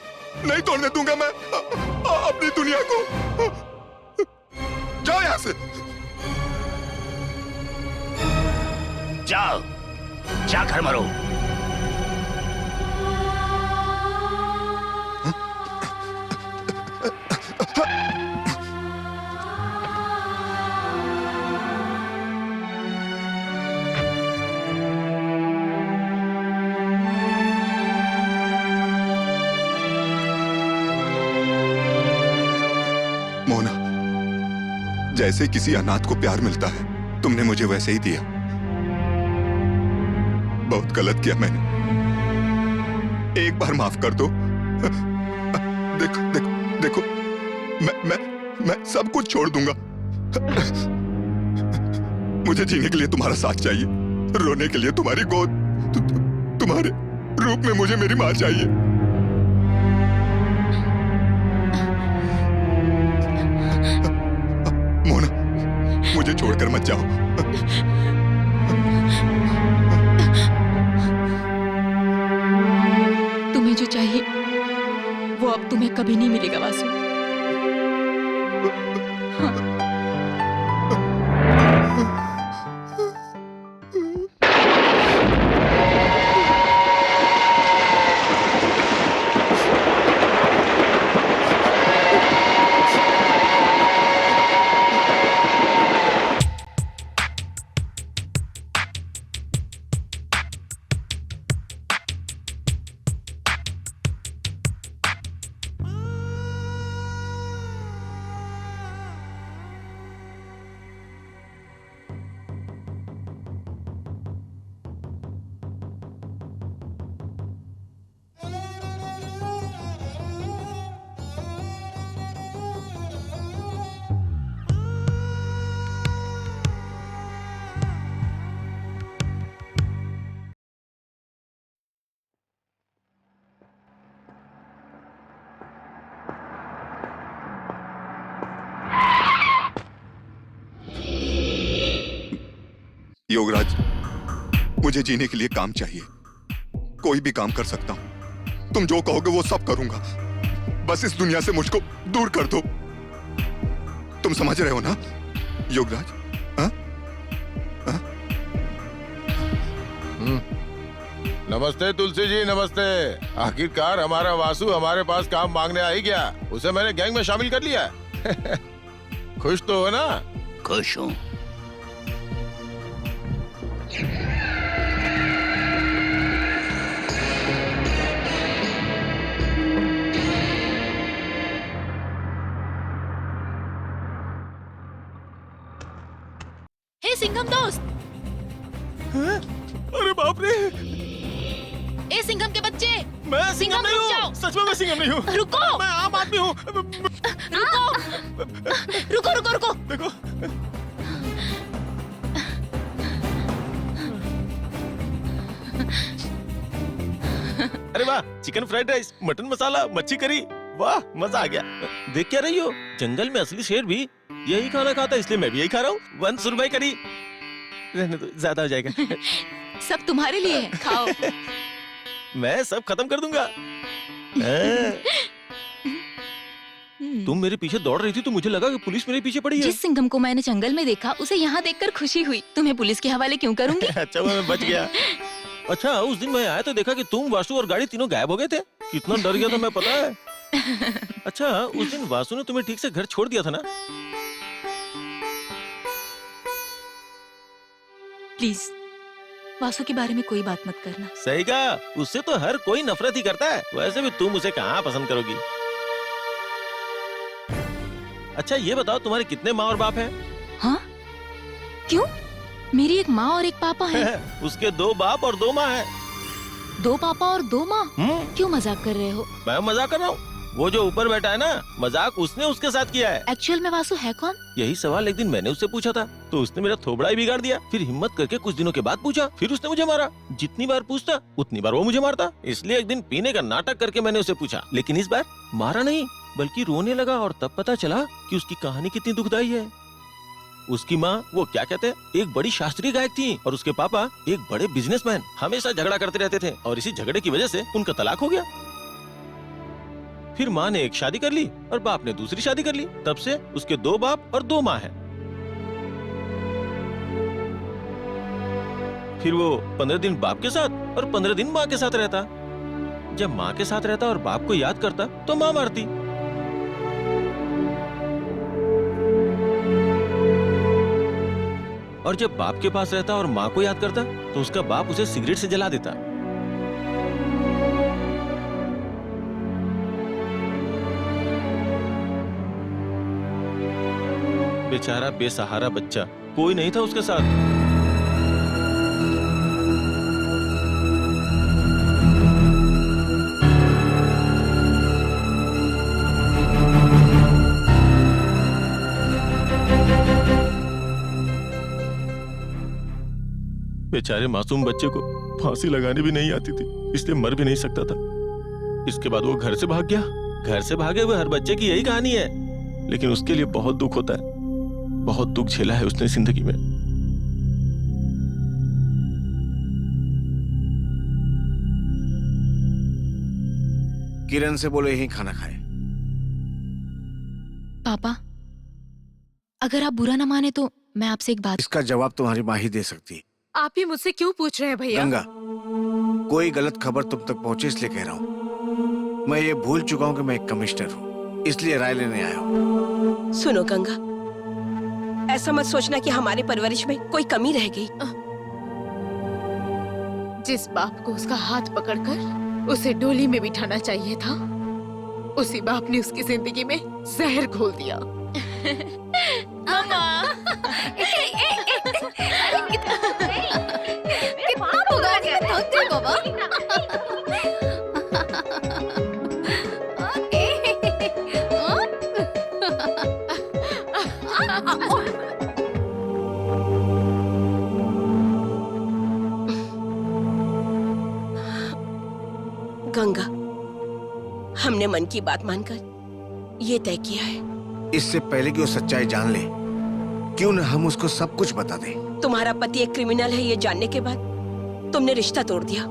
नहीं तोड़ने दूंगा मैं अपनी दुनिया को। जाओ यहां से, जाओ, जाकर मरो। मोना, जैसे किसी अनाथ को प्यार मिलता है, तुमने मुझे वैसे ही दिया। बहुत गलत किया मैंने, एक बार माफ कर दो। देखो देखो देखो, मैं सब कुछ छोड़ दूंगा। मुझे जीने के लिए तुम्हारा साथ चाहिए, रोने के लिए तुम्हारी गोद, तुम्हारे रूप में मुझे मेरी माँ चाहिए। मुझे छोड़कर मत जाओ। तुम्हें जो चाहिए वो अब तुम्हें कभी नहीं मिलेगा वासु। हाँ। योगराज, मुझे जीने के लिए काम चाहिए, कोई भी काम कर सकता हूं। तुम जो कहोगे वो सब करूंगा, बस इस दुनिया से मुझको दूर कर दो। तुम समझ रहे हो ना योगराज? हाँ? हाँ? नमस्ते तुलसी जी, नमस्ते। आखिरकार हमारा वासु हमारे पास काम मांगने आ ही गया। उसे मैंने गैंग में शामिल कर लिया। खुश तो हो ना? खुश हूँ। अरे बाप रे, ए सिंघम के बच्चे, मैं सिंघम नहीं हूँ। सच में मैं सिंघम नहीं हूँ। रुको, मैं आम आदमी हूँ। रुको रुको रुको रुको। देखो, अरे वाह, चिकन फ्राइड राइस, मटन मसाला, मच्छी करी, वाह मजा आ गया। देख क्या रही हो, जंगल में असली शेर भी यही खाना खाता है, इसलिए मैं भी यही खा रहा हूँ। 1 सुरमई करी, रहने दो, ज्यादा हो जाएगा। सब तुम्हारे लिए है, खाओ। मैं सब खत्म कर दूंगा। तुम मेरे पीछे दौड़ रही थी तो मुझे लगा कि पुलिस मेरे पीछे पड़ी है। जिस सिंघम को मैंने जंगल में देखा उसे यहाँ देखकर खुशी हुई। तुम्हें पुलिस के हवाले क्यों करूंगी? अच्छा मैं बच गया। अच्छा उस दिन मैं आया तो देखा कि तुम, वासु और गाड़ी तीनों गायब हो गए थे। कितना डर गया था मैं, पता है। अच्छा उस दिन वासु ने तुम्हें ठीक से घर छोड़ दिया था ना? प्लीज वासु के बारे में कोई बात मत करना। सही कहा, उससे तो हर कोई नफरत ही करता है। वैसे भी तुम उसे कहाँ पसंद करोगी। अच्छा ये बताओ तुम्हारे कितने माँ और बाप हैं? हाँ? क्यों? मेरी एक माँ और एक पापा हैं। उसके 2 बाप और 2 माँ हैं। 2 पापा और 2 माँ? क्यों मजाक कर रहे हो? मैं मजाक कर रहा हूँ? वो जो ऊपर बैठा है ना, मजाक उसने उसके साथ किया है। एक्चुअल में वासु है कौन? यही सवाल एक दिन मैंने उससे पूछा था, तो उसने मेरा थोबड़ा ही बिगाड़ दिया। फिर हिम्मत करके कुछ दिनों के बाद पूछा, फिर उसने मुझे मारा। जितनी बार पूछता उतनी बार वो मुझे मारता। इसलिए एक दिन पीने का नाटक करके मैंने उसे पूछा, लेकिन इस बार मारा नहीं बल्कि रोने लगा। और तब पता चला कि उसकी कहानी कितनी दुखदाई है। उसकी माँ, वो क्या कहते हैं, एक बड़ी शास्त्रीय गायक थी और उसके पापा एक बड़े बिजनेसमैन। हमेशा झगड़ा करते रहते थे और इसी झगड़े की वजह से उनका तलाक हो गया। फिर माँ ने एक शादी कर ली और बाप ने दूसरी शादी कर ली। तब से उसके 2 बाप और 2 माँ हैं। फिर वो 15 दिन बाप के साथ और 15 दिन माँ के साथ रहता। जब माँ के साथ रहता और बाप को याद करता तो माँ मारती। और जब बाप के पास रहता और माँ को याद करता तो उसका बाप उसे सिगरेट से जला देता। बेचारा बेसहारा बच्चा, कोई नहीं था उसके साथ। बेचारे मासूम बच्चे को फांसी लगाने भी नहीं आती थी, इसलिए मर भी नहीं सकता था। इसके बाद वो घर से भाग गया। घर से भागे हुए हर बच्चे की यही कहानी है, लेकिन उसके लिए बहुत दुख होता है। बहुत दुख झेला है उसने जिंदगी में। किरण से बोले यही खाना खाए। पापा अगर आप बुरा ना माने तो मैं आपसे एक बात। इसका जवाब तुम्हारी माँ ही दे सकती है। आप ही मुझसे क्यों पूछ रहे हैं भैया? गंगा, कोई गलत खबर तुम तक पहुंचे इसलिए कह रहा हूँ। मैं ये भूल चुका हूँ कि मैं एक कमिश्नर हूँ, इसलिए राय लेने आया हूँ। सुनो गंगा, ऐसा मत सोचना कि हमारे परवरिश में कोई कमी रह गई। जिस बाप को उसका हाथ पकड़कर उसे डोली में बिठाना चाहिए था, उसी बाप ने उसकी जिंदगी में जहर घोल दिया। कितना होगा बाबा? गंगा, हमने मन की बात मानकर ये तय किया है। इससे पहले कि वो सच्चाई जान ले, क्यों न हम उसको सब कुछ बता दें। तुम्हारा पति एक क्रिमिनल है ये जानने के बाद तुमने रिश्ता तोड़ दिया,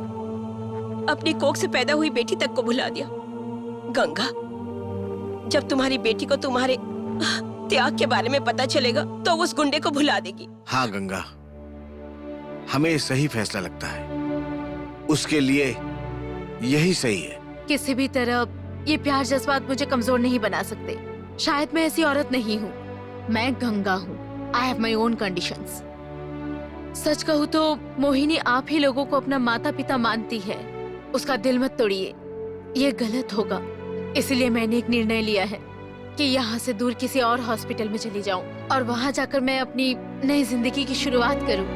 अपनी कोख से पैदा हुई बेटी तक को भुला दिया। गंगा, जब तुम्हारी बेटी को तुम्हारे त्याग के बारे में पता चलेगा तो उस गुंडे को भुला देगी। हाँ गंगा, हमें सही फैसला लगता है, उसके लिए यही सही है। किसी भी तरह ये प्यार जज्बात मुझे कमजोर नहीं बना सकते। शायद मैं ऐसी औरत नहीं हूँ, मैं गंगा हूँ। I have my own conditions. सच कहूँ तो मोहिनी आप ही लोगों को अपना माता पिता मानती है। उसका दिल मत तोड़िए, ये गलत होगा। इसलिए मैंने एक निर्णय लिया है कि यहाँ से दूर किसी और हॉस्पिटल में चली जाऊँ और वहाँ जाकर मैं अपनी नई जिंदगी की शुरुआत करूँ।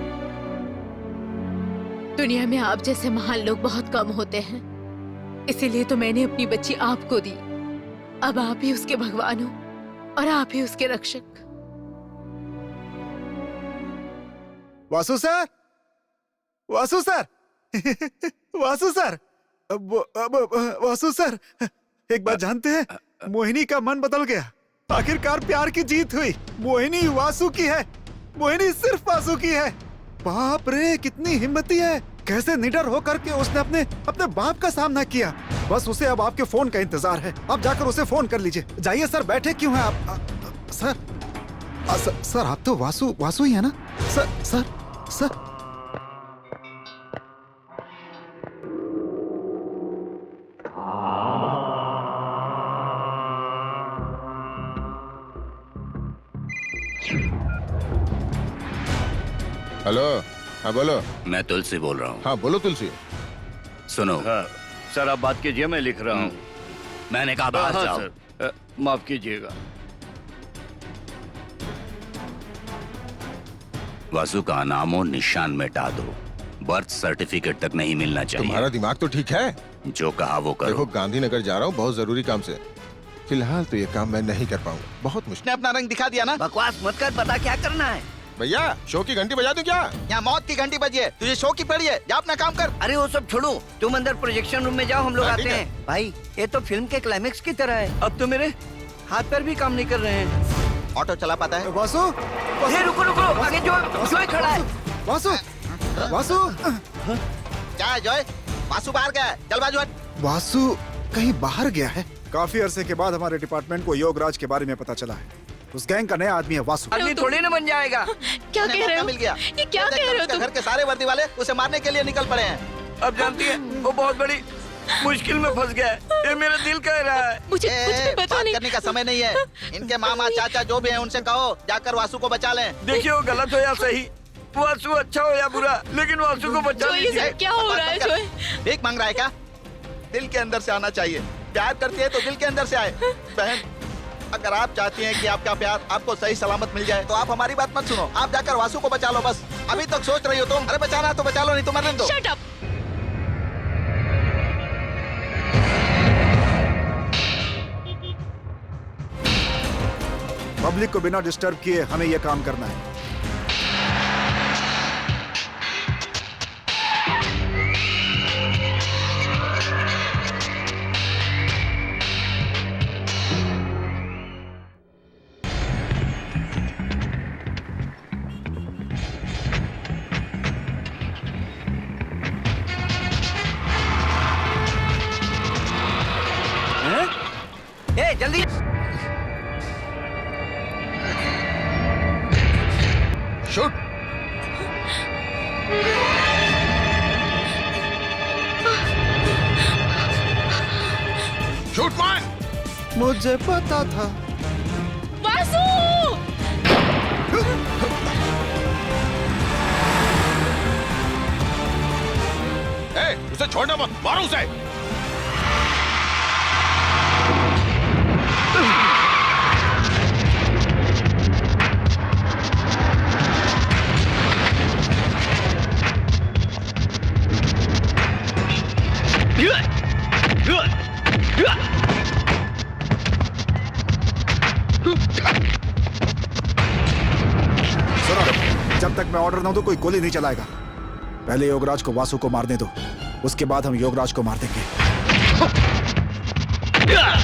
दुनिया में आप जैसे महान लोग बहुत कम होते हैं, इसीलिए तो मैंने अपनी बच्ची आपको दी। अब आप ही उसके भगवान हो और आप ही उसके रक्षक। Vasu sir, Vasu sir, Vasu sir, Vasu sir, एक बात जानते हैं, मोहिनी का मन बदल गया। आखिरकार प्यार की जीत हुई। मोहिनी वासु की है, मोहिनी सिर्फ वासु की है। बाप रे, कितनी हिम्मती है, कैसे निडर होकर के उसने अपने बाप का सामना किया। बस उसे अब आपके फोन का इंतजार है, आप जाकर उसे फोन कर लीजिए। जाइए सर, बैठे क्यों हैं आप? सर आप तो वासु ही है ना? सर। हेलो, हाँ बोलो। मैं तुलसी बोल रहा हूँ। हाँ बोलो तुलसी। सुनो। हाँ, सर आप बात कीजिए, मैं लिख रहा हूँ। मैंने कहा बाहर जाओ। सर, माफ कीजिएगा। वासु का नाम और निशान मिटा दो, बर्थ सर्टिफिकेट तक नहीं मिलना चाहिए। तुम्हारा दिमाग तो ठीक है? जो कहा वो करो। देखो, गांधीनगर जा रहा हूँ बहुत जरूरी काम से, फिलहाल तो ये काम मैं नहीं कर पाऊंगा, बहुत मुश्किल। अपना रंग दिखा दिया ना। बकवास मत कर, बता क्या करना है। भैया, शो की घंटी बजा दूं क्या? यहाँ मौत की घंटी बजी है, तुझे शो की पड़ी है, जा अपना काम कर। अरे वो सब छोड़ो, तुम अंदर प्रोजेक्शन रूम में जाओ, हम लोग हाँ, आते हैं। भाई ये तो फिल्म के क्लाइमेक्स की तरह है, अब तो मेरे हाथ पैर भी काम नहीं कर रहे हैं। ऑटो चला पाता है? वासु, रुको, आगे जो खड़ा है। वासु। क्या है जॉय? वासु बाहर गया है, चल बाजू हट। वासु कहीं बाहर गया है? काफी अरसे के बाद हमारे डिपार्टमेंट को योगराज के बारे में पता चला है। उस गैंग का नया आदमी है वासु। आदमी थोड़ी ना बन जाएगा। क्या कह रहे हो? मिल गया। ये क्या कह रहे हो तुम? घर के सारे वर्दी वाले उसे मारने के लिए निकल पड़े हैं। अब जानती है, वो बहुत बड़ी मुश्किल में फंस गया है, ये मेरा दिल कह रहा है। मुझे कुछ भी पता नहीं। करने का समय नहीं है। इनके मामा चाचा जो भी हैं उनसे कहो जाकर वासु को बचा लें। देखिए, वो गलत हो या सही, वासु अच्छा हो या बुरा, लेकिन वासु को बचा लीजिए। क्या हो रहा है जोय? भीख मांग रहा है क्या? दिल के अंदर से आना चाहिए। प्यार करती है तो दिल के अंदर से आए। बहन, अगर आप चाहती हैं कि आपका प्यार आपको सही सलामत मिल जाए तो आप हमारी बात मत सुनो, आप जाकर वासु को बचा लो बस। अभी तक सोच रही हो तुम? अरे बचाना तो बचा लो, नहीं तो मरने दो। Shut up. पब्लिक को बिना डिस्टर्ब किए हमें यह काम करना है। ए जल्दी। शूट। शूट मान। मुझे पता था। वासु! उसे छोड़ना मत, मारो उसे। जब तक मैं ऑर्डर न दूं कोई गोली नहीं चलाएगा। पहले योगराज को वासु को मारने दो, उसके बाद हम योगराज को मार देंगे। Yeah!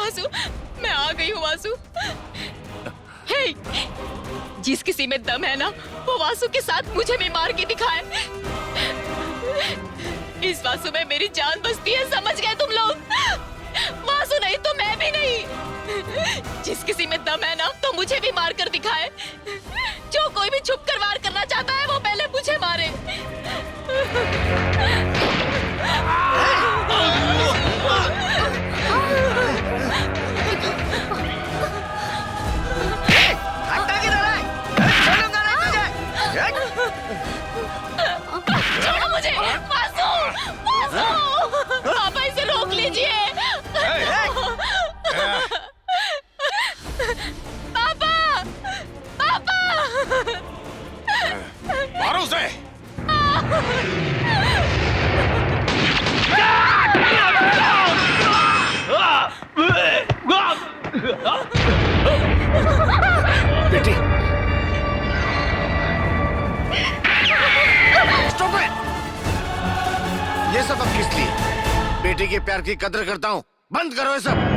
वासु, मैं आ गई हूँ वासु। हे, जिस किसी में दम है ना, वो वासु के साथ मुझे भी मार के दिखाए। इस वासु में मेरी जान बसती है, समझ गए तुम लोग? वासु नहीं तो मैं भी नहीं। जिस किसी में दम है ना, तो मुझे भी मार कर दिखाए। जो कोई भी छुप कर वार करना चाहता है, वो पहले मुझे मारे। छोड़ो मुझे, वासु, वासु, पापा इसे रोक लीजिए। पापा, पापा, मारो उसे। बेटी, स्टॉप इट। ये सब अब किस लिए? बेटी के प्यार की कदर करता हूँ, बंद करो ये सब।